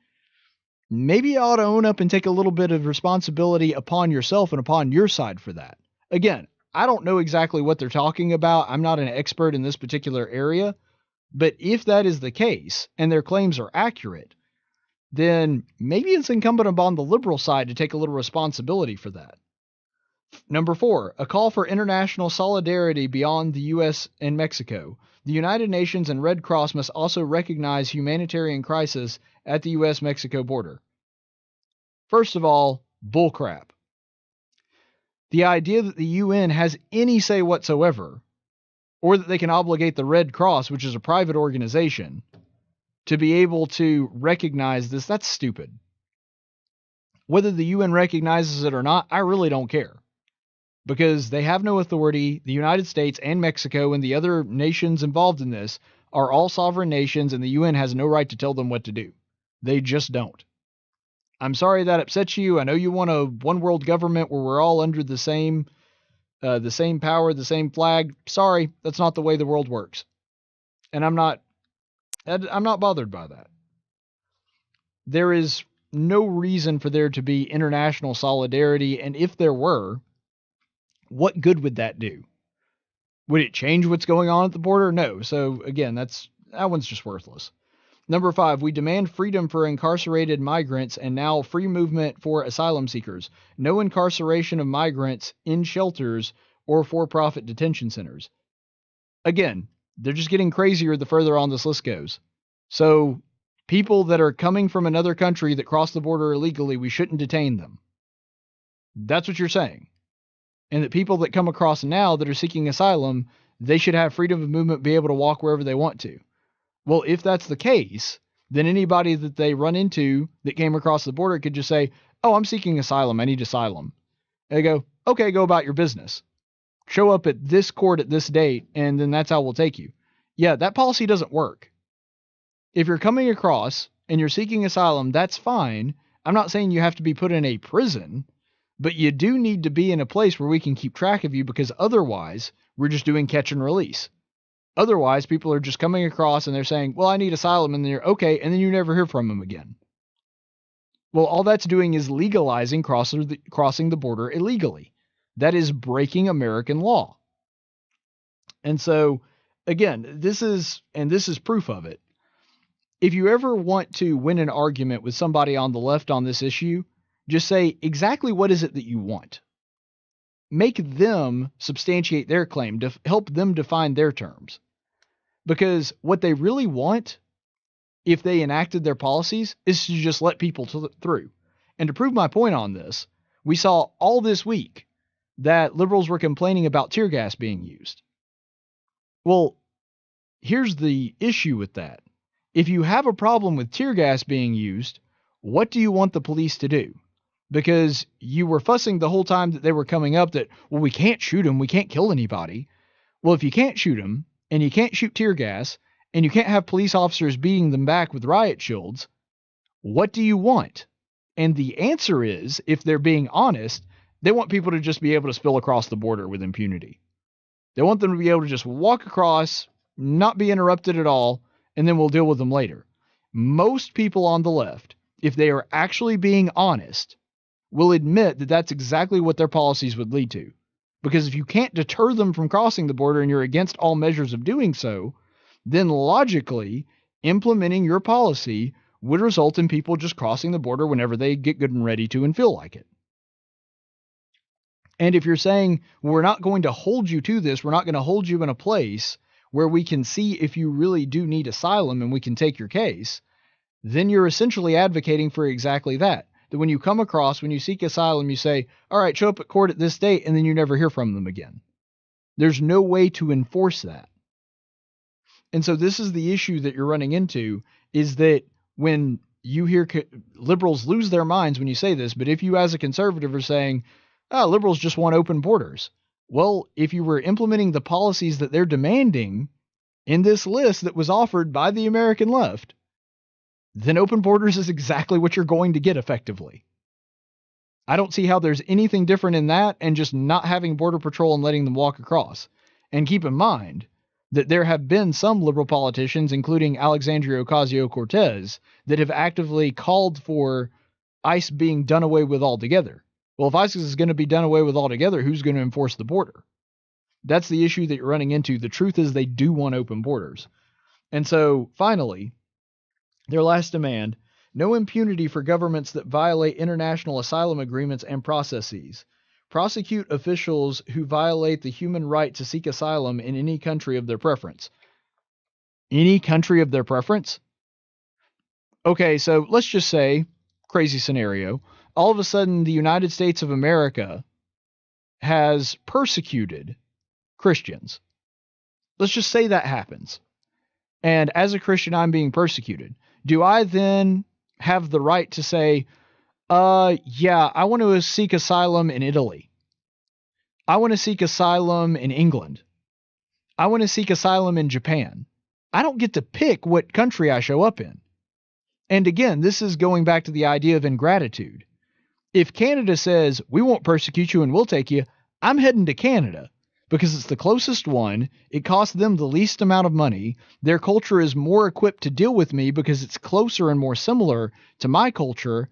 S1: maybe you ought to own up and take a little bit of responsibility upon yourself and upon your side for that. Again, I don't know exactly what they're talking about. I'm not an expert in this particular area. But if that is the case and their claims are accurate, then maybe it's incumbent upon the liberal side to take a little responsibility for that. Number 4, a call for international solidarity beyond the U.S. and Mexico. The United Nations and Red Cross must also recognize humanitarian crisis at the U.S.-Mexico border. First of all, bullcrap. The idea that the UN has any say whatsoever, or that they can obligate the Red Cross, which is a private organization, to be able to recognize this, that's stupid. Whether the UN recognizes it or not, I really don't care. Because they have no authority. The United States and Mexico and the other nations involved in this are all sovereign nations, and the UN has no right to tell them what to do. They just don't. I'm sorry that upsets you. I know you want a one world government where we're all under the same power, the same flag. Sorry, that's not the way the world works. And I'm not bothered by that. There is no reason for there to be international solidarity, and if there were, what good would that do? Would it change what's going on at the border? No. So again, that one's just worthless. Number 5, we demand freedom for incarcerated migrants and now free movement for asylum seekers. No incarceration of migrants in shelters or for-profit detention centers. Again, they're just getting crazier the further on this list goes. So people that are coming from another country that cross the border illegally, we shouldn't detain them. That's what you're saying. and that people that come across now that are seeking asylum, they should have freedom of movement, be able to walk wherever they want to. Well, if that's the case, then anybody that they run into that came across the border could just say, oh, I'm seeking asylum. I need asylum. And they go, okay, go about your business. Show up at this court at this date, and then that's how we'll take you. Yeah, that policy doesn't work. If you're coming across and you're seeking asylum, that's fine. I'm not saying you have to be put in a prison, but you do need to be in a place where we can keep track of you, because otherwise we're just doing catch and release. Otherwise, people are just coming across and they're saying, well, I need asylum, and they're okay, and then you never hear from them again. Well, all that's doing is legalizing crossing the border illegally. That is breaking American law. And so, again, this is proof of it. If you ever want to win an argument with somebody on the left on this issue, just say, exactly what is it that you want? Make them substantiate their claim, to help them define their terms. Because what they really want, if they enacted their policies, is to just let people through. And to prove my point on this, we saw all this week that liberals were complaining about tear gas being used. Well, here's the issue with that. If you have a problem with tear gas being used, what do you want the police to do? Because you were fussing the whole time that they were coming up that, well, we can't shoot them, we can't kill anybody. Well, if you can't shoot them, and you can't shoot tear gas, and you can't have police officers beating them back with riot shields, what do you want? And the answer is, if they're being honest, they want people to just be able to spill across the border with impunity. They want them to be able to just walk across, not be interrupted at all, and then we'll deal with them later. Most people on the left, if they are actually being honest, will admit that that's exactly what their policies would lead to. Because if you can't deter them from crossing the border and you're against all measures of doing so, then logically, implementing your policy would result in people just crossing the border whenever they get good and ready to and feel like it. And if you're saying, we're not going to hold you to this, we're not going to hold you in a place where we can see if you really do need asylum and we can take your case, then you're essentially advocating for exactly that. That when you come across, when you seek asylum, you say, all right, show up at court at this date, and then you never hear from them again. There's no way to enforce that. And so this is the issue that you're running into, is that when you hear liberals lose their minds when you say this, but if you as a conservative are saying, liberals just want open borders. Well, if you were implementing the policies that they're demanding in this list that was offered by the American left, then open borders is exactly what you're going to get effectively. I don't see how there's anything different in that and just not having border patrol and letting them walk across. And keep in mind that there have been some liberal politicians, including Alexandria Ocasio-Cortez, that have actively called for ICE being done away with altogether. Well, if ICE is going to be done away with altogether, who's going to enforce the border? That's the issue that you're running into. The truth is they do want open borders. And so, finally, their last demand, no impunity for governments that violate international asylum agreements and processes. Prosecute officials who violate the human right to seek asylum in any country of their preference. Any country of their preference? Okay, so let's just say, crazy scenario, all of a sudden the United States of America has persecuted Christians. Let's just say that happens. And as a Christian, I'm being persecuted. Do I then have the right to say, yeah, I want to seek asylum in Italy. I want to seek asylum in England. I want to seek asylum in Japan. I don't get to pick what country I show up in. And again, this is going back to the idea of ingratitude. If Canada says, we won't persecute you and we'll take you, I'm heading to Canada because it's the closest one. It costs them the least amount of money. Their culture is more equipped to deal with me because it's closer and more similar to my culture.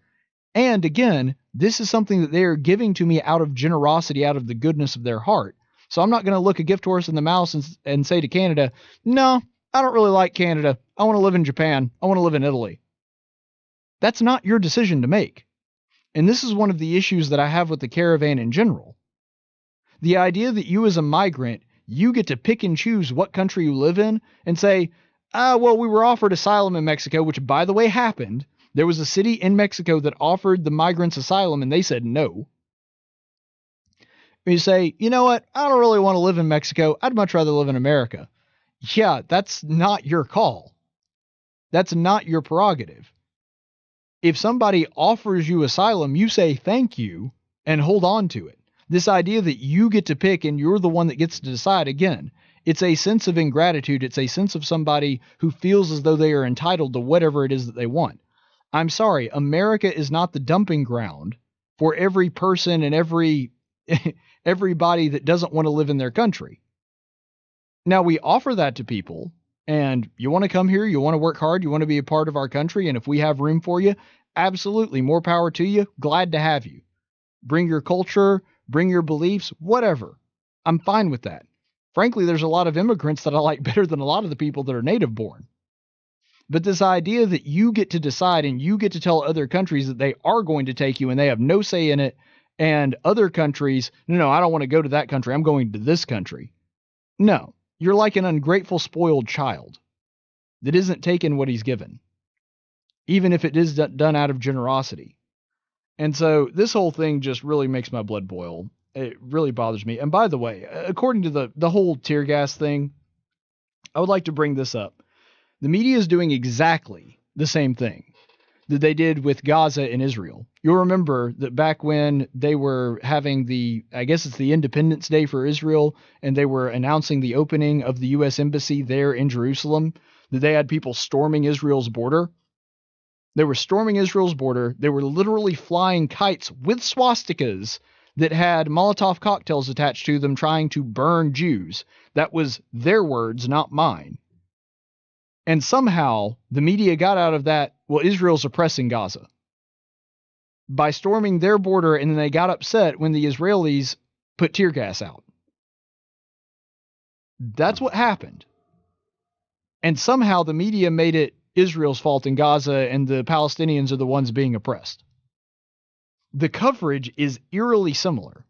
S1: And again, this is something that they are giving to me out of generosity, out of the goodness of their heart. So I'm not going to look a gift horse in the mouth and say to Canada, no, I don't really like Canada. I want to live in Japan. I want to live in Italy. That's not your decision to make. And this is one of the issues that I have with the caravan in general. The idea that you as a migrant, you get to pick and choose what country you live in and say, well, we were offered asylum in Mexico, which by the way happened. There was a city in Mexico that offered the migrants asylum and they said no. You say, you know what? I don't really want to live in Mexico. I'd much rather live in America. Yeah, that's not your call. That's not your prerogative. If somebody offers you asylum, you say thank you and hold on to it. This idea that you get to pick and you're the one that gets to decide, again, it's a sense of ingratitude. It's a sense of somebody who feels as though they are entitled to whatever it is that they want. I'm sorry, America is not the dumping ground for every person and everybody that doesn't want to live in their country. Now, we offer that to people, and you want to come here, you want to work hard, you want to be a part of our country, and if we have room for you, absolutely, more power to you. Glad to have you. Bring your culture, bring your beliefs, whatever. I'm fine with that. Frankly, there's a lot of immigrants that I like better than a lot of the people that are native born. But this idea that you get to decide and you get to tell other countries that they are going to take you and they have no say in it, and other countries, no, I don't want to go to that country, I'm going to this country. No, you're like an ungrateful, spoiled child that isn't taking what he's given, even if it is done out of generosity. And so this whole thing just really makes my blood boil. It really bothers me. And by the way, according to the whole tear gas thing, I would like to bring this up. The media is doing exactly the same thing that they did with Gaza and Israel. You'll remember that back when they were having I guess it's the Independence Day for Israel, and they were announcing the opening of the U.S. Embassy there in Jerusalem, that they had people storming Israel's border. They were storming Israel's border. They were literally flying kites with swastikas that had Molotov cocktails attached to them trying to burn Jews. That was their words, not mine. And somehow the media got out of that, well, Israel's oppressing Gaza by storming their border, and then they got upset when the Israelis put tear gas out. That's what happened. And somehow the media made it Israel's fault in Gaza and the Palestinians are the ones being oppressed. The coverage is eerily similar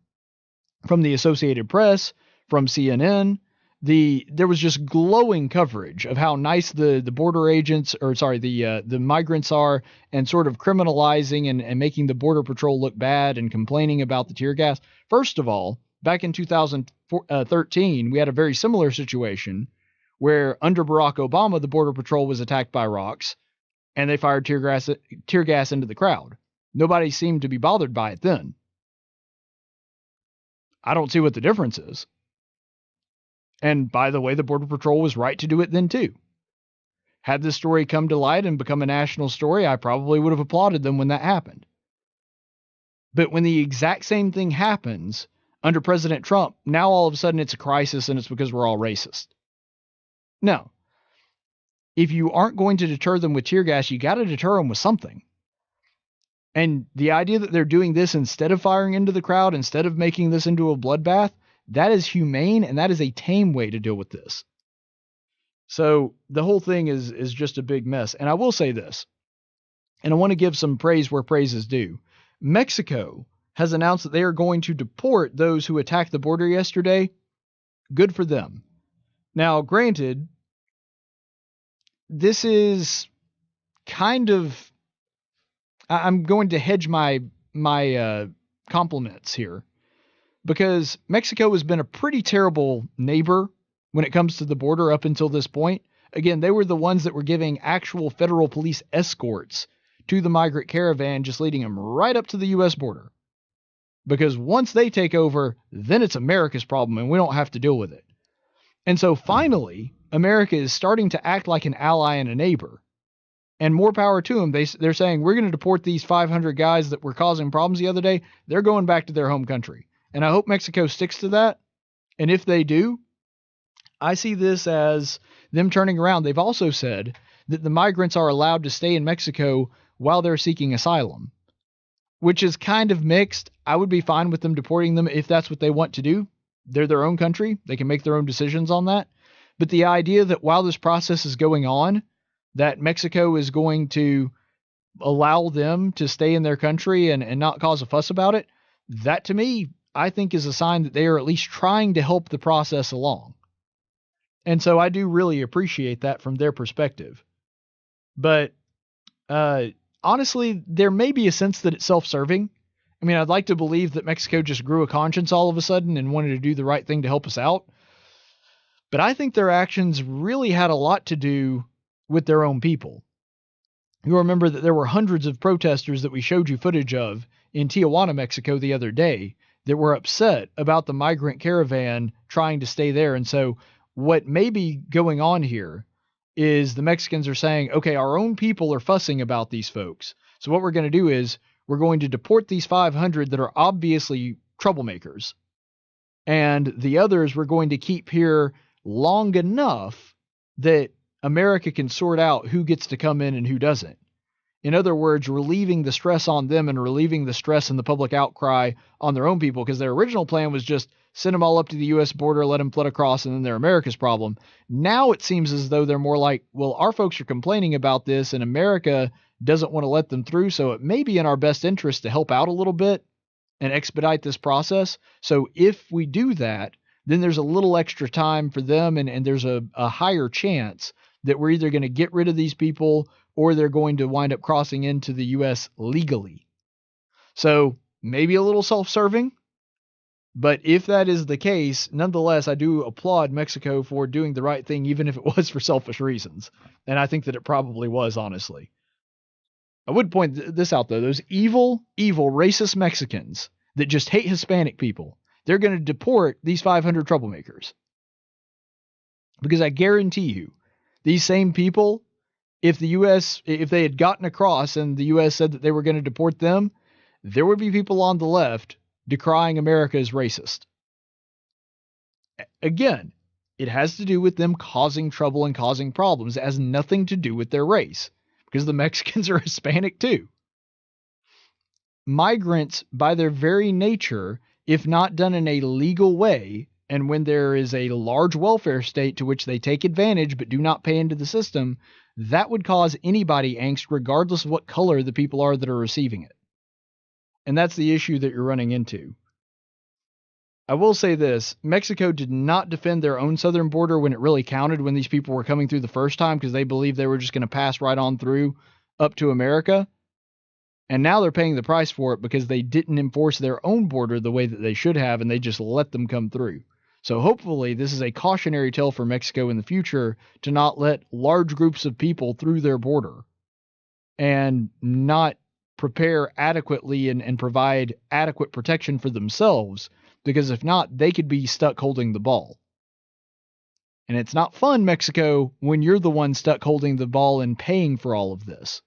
S1: from the Associated Press, from CNN. There was just glowing coverage of how nice the border agents, the migrants are, and sort of criminalizing and making the Border Patrol look bad and complaining about the tear gas. First of all, back in 2013, we had a very similar situation where under Barack Obama, the Border Patrol was attacked by rocks and they fired tear gas into the crowd. Nobody seemed to be bothered by it then. I don't see what the difference is. And by the way, the Border Patrol was right to do it then too. Had this story come to light and become a national story, I probably would have applauded them when that happened. But when the exact same thing happens under President Trump, now all of a sudden it's a crisis and it's because we're all racist. No. If you aren't going to deter them with tear gas, you got to deter them with something. And the idea that they're doing this instead of firing into the crowd, instead of making this into a bloodbath, that is humane, and that is a tame way to deal with this. So the whole thing is just a big mess. And I will say this, and I want to give some praise where praise is due. Mexico has announced that they are going to deport those who attacked the border yesterday. Good for them. Now, granted, this is kind of, I'm going to hedge my compliments here, because Mexico has been a pretty terrible neighbor when it comes to the border up until this point. Again, they were the ones that were giving actual federal police escorts to the migrant caravan, just leading them right up to the U.S. border. Because once they take over, then it's America's problem and we don't have to deal with it. And so finally, America is starting to act like an ally and a neighbor. And more power to them. They're saying, we're going to deport these 500 guys that were causing problems the other day. They're going back to their home country. And I hope Mexico sticks to that. And if they do, I see this as them turning around. They've also said that the migrants are allowed to stay in Mexico while they're seeking asylum, which is kind of mixed. I would be fine with them deporting them if that's what they want to do. They're their own country. They can make their own decisions on that. But the idea that while this process is going on, that Mexico is going to allow them to stay in their country and not cause a fuss about it, that to me, I think is a sign that they are at least trying to help the process along. And so I do really appreciate that from their perspective. But honestly, there may be a sense that it's self-serving. I mean, I'd like to believe that Mexico just grew a conscience all of a sudden and wanted to do the right thing to help us out. But I think their actions really had a lot to do with their own people. You'll remember that there were hundreds of protesters that we showed you footage of in Tijuana, Mexico the other day that were upset about the migrant caravan trying to stay there. And so what may be going on here is the Mexicans are saying, okay, our own people are fussing about these folks. So what we're going to do is we're going to deport these 500 that are obviously troublemakers. And the others we're going to keep here long enough that America can sort out who gets to come in and who doesn't. In other words, relieving the stress on them and relieving the stress and the public outcry on their own people, because their original plan was just send them all up to the U.S. border, let them flood across, and then they're America's problem. Now it seems as though they're more like, well, our folks are complaining about this, and America doesn't want to let them through, so it may be in our best interest to help out a little bit and expedite this process. So if we do that, then there's a little extra time for them, and there's a higher chance that we're either going to get rid of these people or they're going to wind up crossing into the U.S. legally. So maybe a little self-serving, but if that is the case, nonetheless, I do applaud Mexico for doing the right thing, even if it was for selfish reasons. And I think that it probably was, honestly. I would point this out, though. Those evil, racist Mexicans that just hate Hispanic people, they're going to deport these 500 troublemakers. Because I guarantee you, these same people, if they had gotten across and the U.S. said that they were going to deport them, there would be people on the left decrying America as racist. Again, it has to do with them causing trouble and causing problems. It has nothing to do with their race, because the Mexicans are Hispanic too. Migrants, by their very nature, if not done in a legal way, and when there is a large welfare state to which they take advantage but do not pay into the system, that would cause anybody angst regardless of what color the people are that are receiving it. And that's the issue that you're running into. I will say this, Mexico did not defend their own southern border when it really counted when these people were coming through the first time, because they believed they were just going to pass right on through up to America. And now they're paying the price for it because they didn't enforce their own border the way that they should have, and they just let them come through. So hopefully this is a cautionary tale for Mexico in the future to not let large groups of people through their border and not prepare adequately and provide adequate protection for themselves, because if not, they could be stuck holding the ball. And it's not fun, Mexico, when you're the one stuck holding the ball and paying for all of this.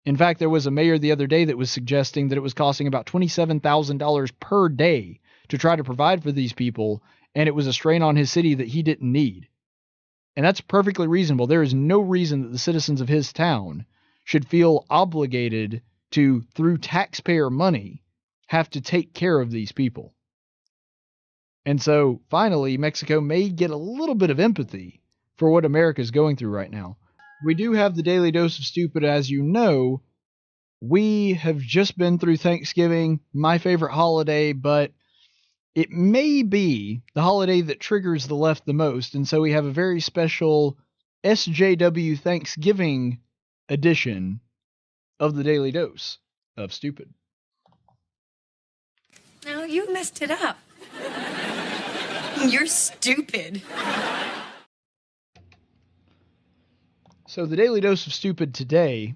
S1: In fact, there was a mayor the other day that was suggesting that it was costing about $27,000 per day to try to provide for these people, and it was a strain on his city that he didn't need. And that's perfectly reasonable. There is no reason that the citizens of his town should feel obligated to, through taxpayer money, have to take care of these people. And so, finally, Mexico may get a little bit of empathy for what America is going through right now. We do have the Daily Dose of Stupid, as you know. We have just been through Thanksgiving, my favorite holiday, but it may be the holiday that triggers the left the most, and so we have a very special SJW Thanksgiving edition of the Daily Dose of Stupid.
S2: No, you messed it up. You're stupid.
S1: So the Daily Dose of Stupid today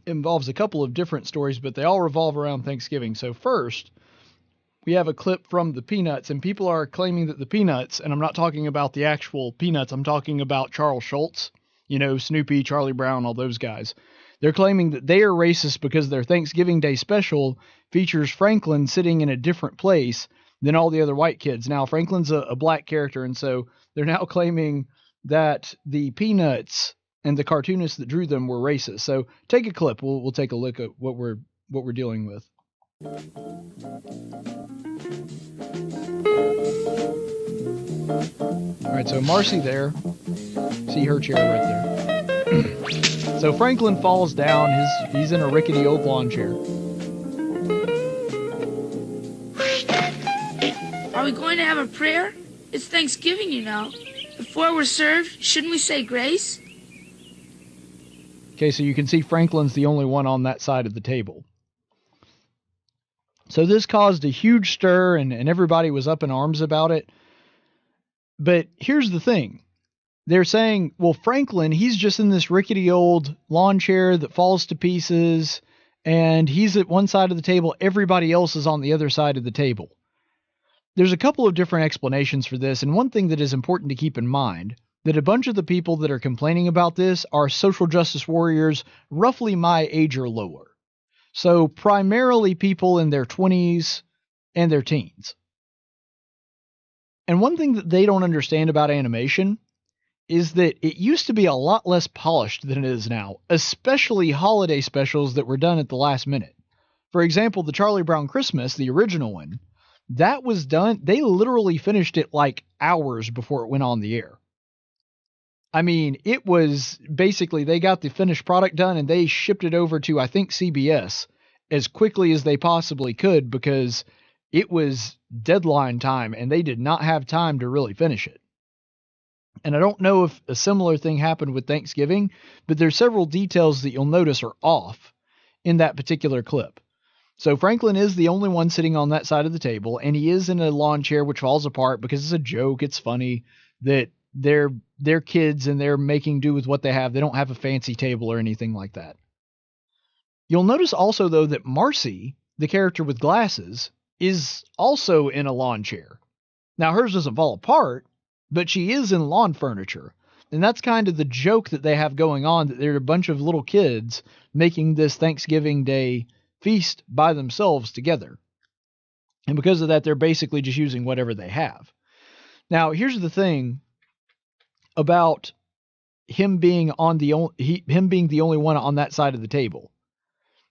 S1: involves a couple of different stories, but they all revolve around Thanksgiving. So first, we have a clip from the Peanuts, and people are claiming that the Peanuts, and I'm not talking about the actual Peanuts, I'm talking about Charles Schultz, you know, Snoopy, Charlie Brown, all those guys. They're claiming that they are racist because their Thanksgiving Day special features Franklin sitting in a different place than all the other white kids. Now, Franklin's a black character, and so they're now claiming that the Peanuts and the cartoonists that drew them were racist. So take a clip. We'll take a look at what we're dealing with. All right, so Marcy there. See her chair right there. So Franklin falls down. He's in a rickety old lawn chair.
S3: Are we going to have a prayer? It's Thanksgiving, you know. Before we're served, shouldn't we say grace?
S1: Okay, so you can see Franklin's the only one on that side of the table. So this caused a huge stir, and everybody was up in arms about it. But here's the thing. They're saying, well, Franklin, he's just in this rickety old lawn chair that falls to pieces, and he's at one side of the table. Everybody else is on the other side of the table. There's a couple of different explanations for this, and one thing that is important to keep in mind, that a bunch of the people that are complaining about this are social justice warriors roughly my age or lower. So primarily people in their 20s and their teens. And one thing that they don't understand about animation is that it used to be a lot less polished than it is now, especially holiday specials that were done at the last minute. For example, the Charlie Brown Christmas, the original one, that was done, they literally finished it like hours before it went on the air. I mean, it was basically, they got the finished product done and they shipped it over to, I think, CBS as quickly as they possibly could because it was deadline time and they did not have time to really finish it. And I don't know if a similar thing happened with Thanksgiving, but there's several details that you'll notice are off in that particular clip. So Franklin is the only one sitting on that side of the table, and he is in a lawn chair which falls apart because it's a joke. It's funny that they're kids and they're making do with what they have. They don't have a fancy table or anything like that. You'll notice also, though, that Marcy, the character with glasses, is also in a lawn chair. Now, hers doesn't fall apart, but she is in lawn furniture. And that's kind of the joke that they have going on, that they're a bunch of little kids making this Thanksgiving Day feast by themselves together. And because of that, they're basically just using whatever they have. Now, here's the thing about him being the only one on that side of the table.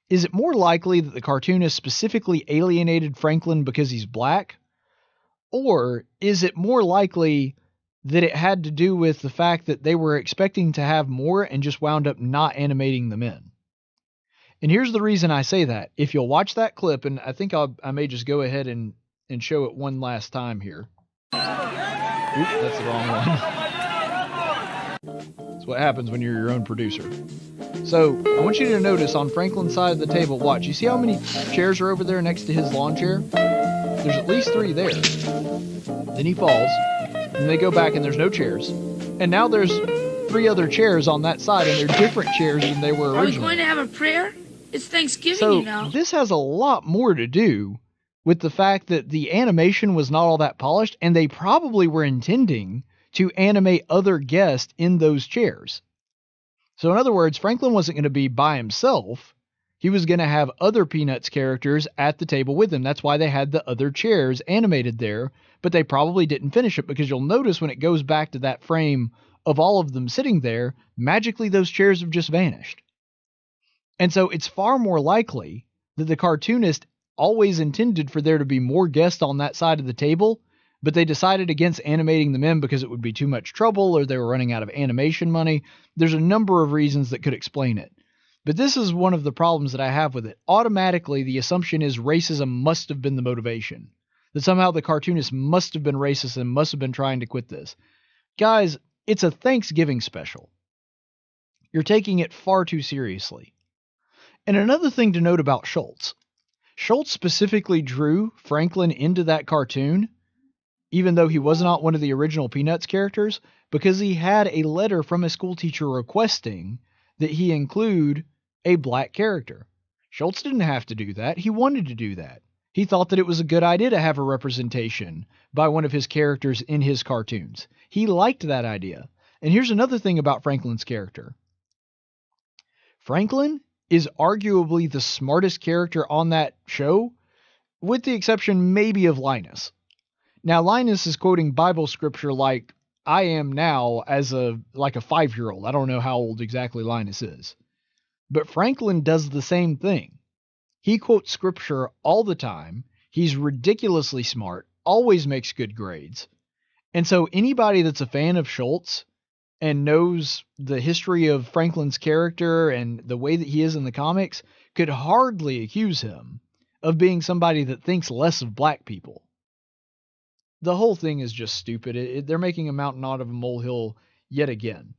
S1: Is it more likely that the cartoonist specifically alienated Franklin because he's black? Or is it more likely that it had to do with the fact that they were expecting to have more and just wound up not animating them in? And here's the reason I say that. If you'll watch that clip, and I think I may just go ahead and show it one last time here. Oop, that's the wrong one. That's what happens when you're your own producer. So I want you to notice on Franklin's side of the table, watch. You see how many chairs are over there next to his lawn chair? There's at least 3 there. Then he falls, and they go back and there's no chairs. And now there's 3 other chairs on that side, and they're different chairs than they were originally.
S3: Are we going to have a prayer? It's Thanksgiving,
S1: so
S3: you know.
S1: This has a lot more to do with the fact that the animation was not all that polished, and they probably were intending to animate other guests in those chairs. So in other words, Franklin wasn't going to be by himself. He was going to have other Peanuts characters at the table with him. That's why they had the other chairs animated there, but they probably didn't finish it because you'll notice when it goes back to that frame of all of them sitting there, magically those chairs have just vanished. And so it's far more likely that the cartoonist always intended for there to be more guests on that side of the table, but they decided against animating them in because it would be too much trouble or they were running out of animation money. There's a number of reasons that could explain it. But this is one of the problems that I have with it. Automatically, the assumption is racism must have been the motivation. That somehow the cartoonist must have been racist and must have been trying to quit this. Guys, it's a Thanksgiving special. You're taking it far too seriously. And another thing to note about Schultz. Schultz specifically drew Franklin into that cartoon, even though he was not one of the original Peanuts characters, because he had a letter from a school teacher requesting that he include a black character. Schultz didn't have to do that. He wanted to do that. He thought that it was a good idea to have a representation by one of his characters in his cartoons. He liked that idea. And here's another thing about Franklin's character. Franklin is arguably the smartest character on that show, with the exception maybe of Linus. Now, Linus is quoting Bible scripture like I am now as like a 5-year-old. I don't know how old exactly Linus is. But Franklin does the same thing. He quotes scripture all the time. He's ridiculously smart, always makes good grades. And so anybody that's a fan of Schultz and knows the history of Franklin's character and the way that he is in the comics could hardly accuse him of being somebody that thinks less of black people. The whole thing is just stupid. They're making a mountain out of a molehill yet again.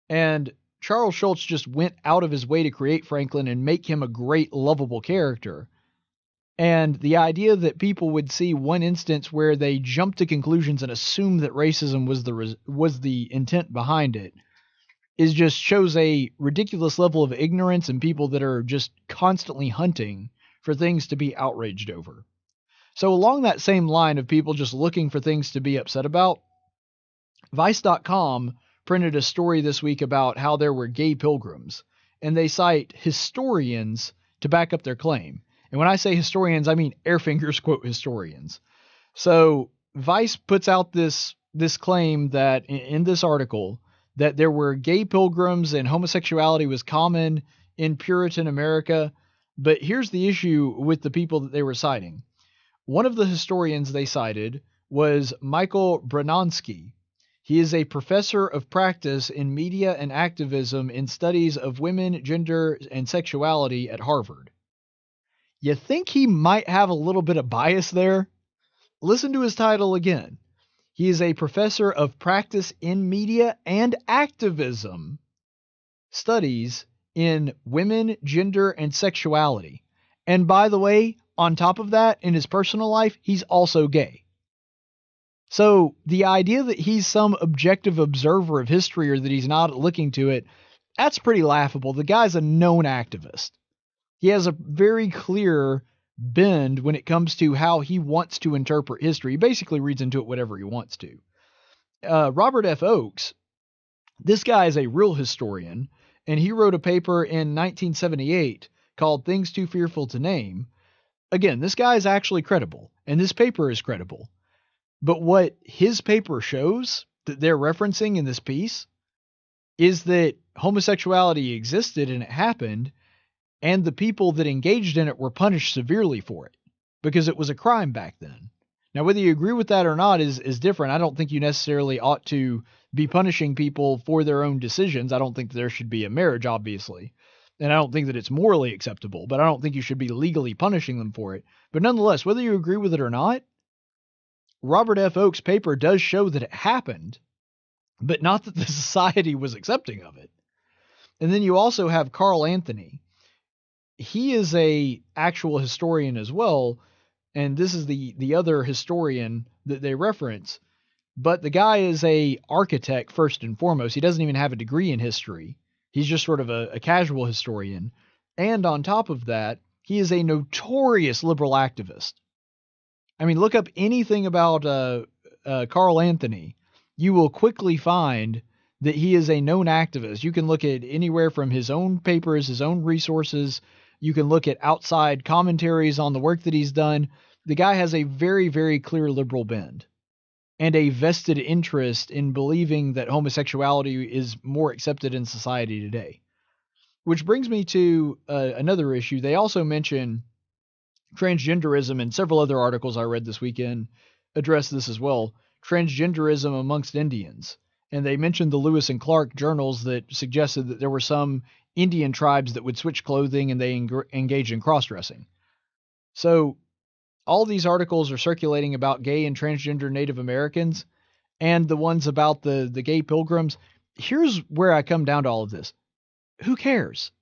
S1: And Charles Schultz just went out of his way to create Franklin and make him a great, lovable character. And the idea that people would see one instance where they jump to conclusions and assume that racism was the intent behind it is just shows a ridiculous level of ignorance in people that are just constantly hunting for things to be outraged over. So along that same line of people just looking for things to be upset about, Vice.com printed a story this week about how there were gay pilgrims, and they cite historians to back up their claim. And when I say historians, I mean air fingers quote historians. So Vice puts out this claim that in this article that there were gay pilgrims and homosexuality was common in Puritan America. But here's the issue with the people that they were citing. One of the historians they cited was Michael Bronowski. He is a professor of practice in media and activism in studies of women, gender, and sexuality at Harvard. You think he might have a little bit of bias there? Listen to his title again. He is a professor of practice in media and activism studies in women, gender, and sexuality. And by the way, on top of that, in his personal life, he's also gay. So the idea that he's some objective observer of history or that he's not looking to it, that's pretty laughable. The guy's a known activist. He has a very clear bend when it comes to how he wants to interpret history. He basically reads into it whatever he wants to. Robert F. Oakes, this guy is a real historian, and he wrote a paper in 1978 called Things Too Fearful to Name. Again, this guy is actually credible, and this paper is credible. But what his paper shows that they're referencing in this piece is that homosexuality existed and it happened, and the people that engaged in it were punished severely for it because it was a crime back then. Now, whether you agree with that or not is different. I don't think you necessarily ought to be punishing people for their own decisions. I don't think there should be a marriage, obviously. And I don't think that it's morally acceptable, but I don't think you should be legally punishing them for it. But nonetheless, whether you agree with it or not, Robert F. Oakes' paper does show that it happened, but not that the society was accepting of it. And then you also have Carl Anthony. He is a actual historian as well, and this is the other historian that they reference. But the guy is a architect first and foremost. He doesn't even have a degree in history. He's just sort of a casual historian. And on top of that, he is a notorious liberal activist. I mean, look up anything about Carl Anthony. You will quickly find that he is a known activist. You can look at anywhere from his own papers, his own resources. You can look at outside commentaries on the work that he's done. The guy has a very, very clear liberal bend and a vested interest in believing that homosexuality is more accepted in society today. Which brings me to another issue. They also mention transgenderism, and several other articles I read this weekend address this as well. Transgenderism amongst Indians. And they mentioned the Lewis and Clark journals that suggested that there were some Indian tribes that would switch clothing and they engage in cross-dressing. So all these articles are circulating about gay and transgender Native Americans and the ones about the gay pilgrims. Here's where I come down to all of this. Who cares?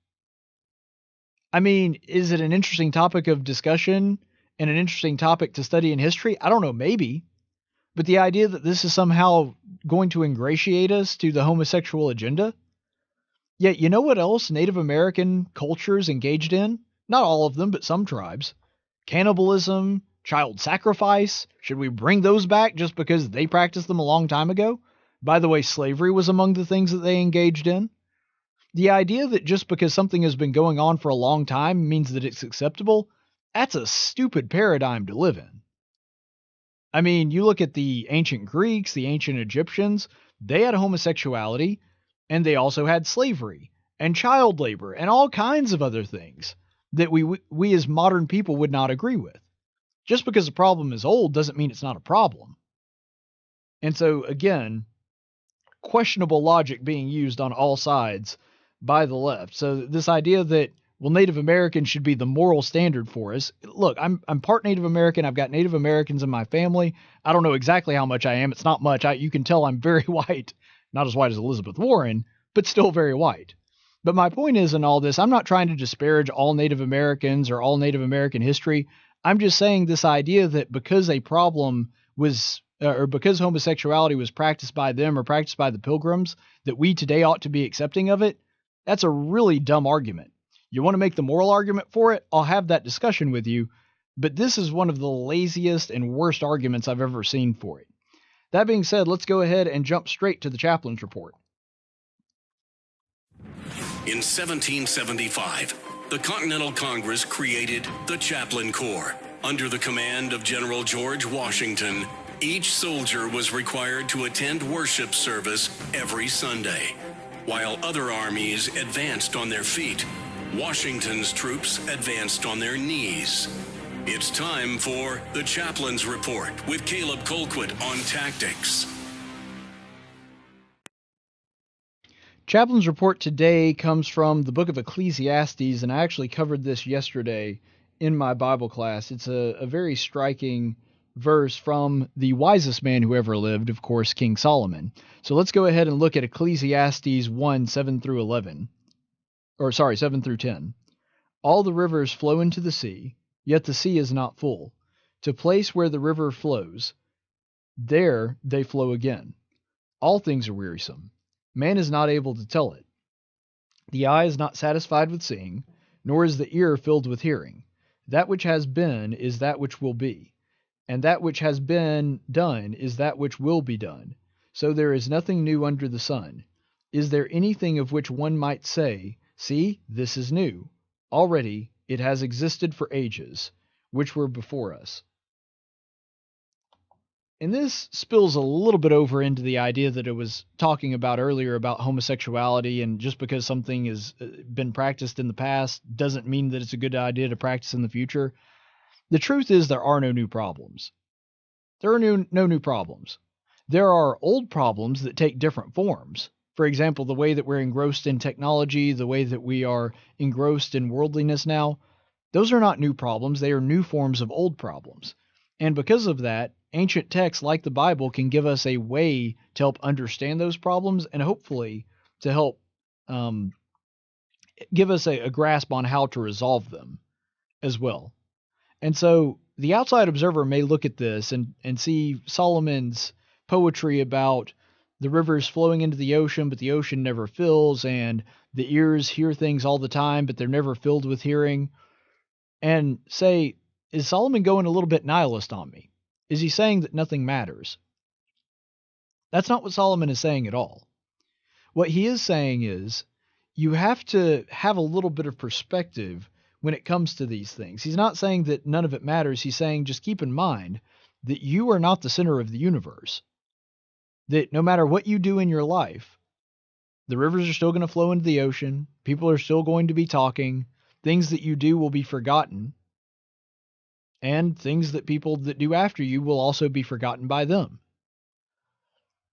S1: I mean, is it an interesting topic of discussion and an interesting topic to study in history? I don't know, maybe. But the idea that this is somehow going to ingratiate us to the homosexual agenda? Yet, you know what else Native American cultures engaged in? Not all of them, but some tribes. Cannibalism, child sacrifice. Should we bring those back just because they practiced them a long time ago? By the way, slavery was among the things that they engaged in. The idea that just because something has been going on for a long time means that it's acceptable, that's a stupid paradigm to live in. I mean, you look at the ancient Greeks, the ancient Egyptians, they had homosexuality, and they also had slavery and child labor and all kinds of other things that we as modern people would not agree with. Just because a problem is old doesn't mean it's not a problem. And so, again, questionable logic being used on all sides by the left. So this idea that, well, Native Americans should be the moral standard for us. Look, I'm part Native American. I've got Native Americans in my family. I don't know exactly how much I am. It's not much. You can tell I'm very white. Not as white as Elizabeth Warren, but still very white. But my point is in all this, I'm not trying to disparage all Native Americans or all Native American history. I'm just saying this idea that because a problem was, or because homosexuality was practiced by them or practiced by the Pilgrims, that we today ought to be accepting of it, that's a really dumb argument. You want to make the moral argument for it? I'll have that discussion with you, but this is one of the laziest and worst arguments I've ever seen for it. That being said, let's go ahead and jump straight to the chaplain's report.
S4: In 1775, the Continental Congress created the Chaplain Corps. Under the command of General George Washington, each soldier was required to attend worship service every Sunday. While other armies advanced on their feet, Washington's troops advanced on their knees. It's time for the Chaplain's Report with Caleb Colquitt on tactics.
S1: Chaplain's report today comes from the book of Ecclesiastes, and I actually covered this yesterday in my Bible class. It's a very striking verse from the wisest man who ever lived, of course, King Solomon. So let's go ahead and look at Ecclesiastes 1, 7 through 11. 7 through 10. All the rivers flow into the sea, yet the sea is not full. To place where the river flows, there they flow again. All things are wearisome. Man is not able to tell it. The eye is not satisfied with seeing, nor is the ear filled with hearing. That which has been is that which will be, and that which has been done is that which will be done. So there is nothing new under the sun. Is there anything of which one might say, see, this is new? Already it has existed for ages, which were before us. And this spills a little bit over into the idea that it was talking about earlier about homosexuality, and just because something has been practiced in the past doesn't mean that it's a good idea to practice in the future. The truth is there are no new problems. There are no new problems. There are old problems that take different forms. For example, the way that we're engrossed in technology, the way that we are engrossed in worldliness now, those are not new problems. They are new forms of old problems. And because of that, ancient texts like the Bible can give us a way to help understand those problems and hopefully to help give us a grasp on how to resolve them as well. And so the outside observer may look at this and see Solomon's poetry about the rivers flowing into the ocean, but the ocean never fills, and the ears hear things all the time, but they're never filled with hearing, and say, is Solomon going a little bit nihilist on me? Is he saying that nothing matters? That's not what Solomon is saying at all. What he is saying is, you have to have a little bit of perspective when it comes to these things. He's not saying that none of it matters. He's saying just keep in mind that you are not the center of the universe. That no matter what you do in your life, the rivers are still going to flow into the ocean. People are still going to be talking. Things that you do will be forgotten. And things that people that do after you will also be forgotten by them.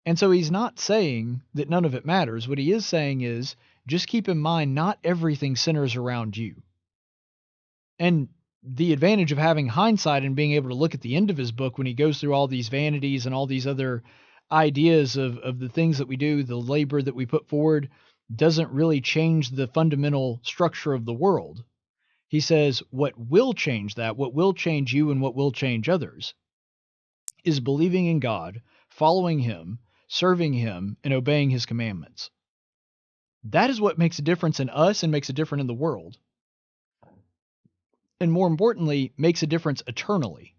S1: And so he's not saying that none of it matters. What he is saying is, just keep in mind, not everything centers around you. And the advantage of having hindsight and being able to look at the end of his book when he goes through all these vanities and all these other ideas of the things that we do, the labor that we put forward, doesn't really change the fundamental structure of the world. He says what will change that, what will change you and what will change others, is believing in God, following Him, serving Him, and obeying His commandments. That is what makes a difference in us and makes a difference in the world. And more importantly, makes a difference eternally.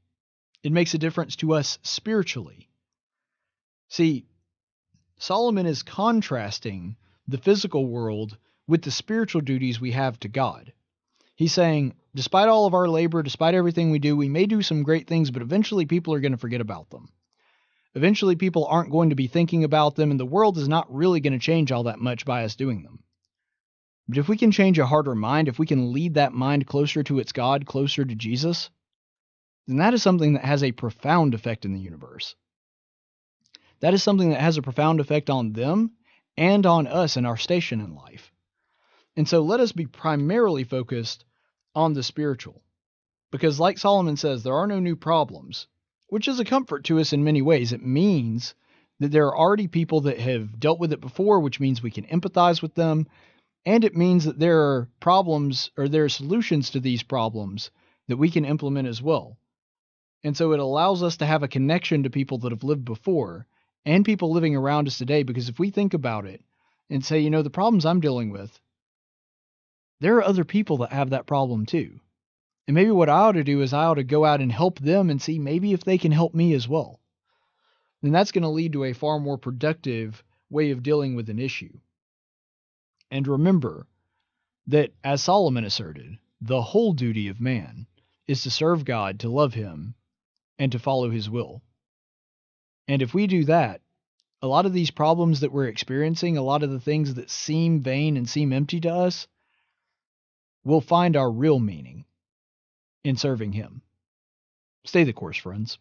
S1: It makes a difference to us spiritually. See, Solomon is contrasting the physical world with the spiritual duties we have to God. He's saying, despite all of our labor, despite everything we do, we may do some great things, but eventually people are going to forget about them. Eventually people aren't going to be thinking about them, and the world is not really going to change all that much by us doing them. But if we can change a heart or mind, if we can lead that mind closer to its God, closer to Jesus, then that is something that has a profound effect in the universe. That is something that has a profound effect on them and on us and our station in life. And so let us be primarily focused on the spiritual. Because like Solomon says, there are no new problems, which is a comfort to us in many ways. It means that there are already people that have dealt with it before, which means we can empathize with them. And it means that there are problems, or there are solutions to these problems that we can implement as well. And so it allows us to have a connection to people that have lived before and people living around us today, because if we think about it and say, the problems I'm dealing with, there are other people that have that problem too. And maybe what I ought to do is I ought to go out and help them and see maybe if they can help me as well. Then that's going to lead to a far more productive way of dealing with an issue. And remember that, as Solomon asserted, the whole duty of man is to serve God, to love him, and to follow his will. And if we do that, a lot of these problems that we're experiencing, a lot of the things that seem vain and seem empty to us, will find our real meaning in serving him. Stay the course, friends.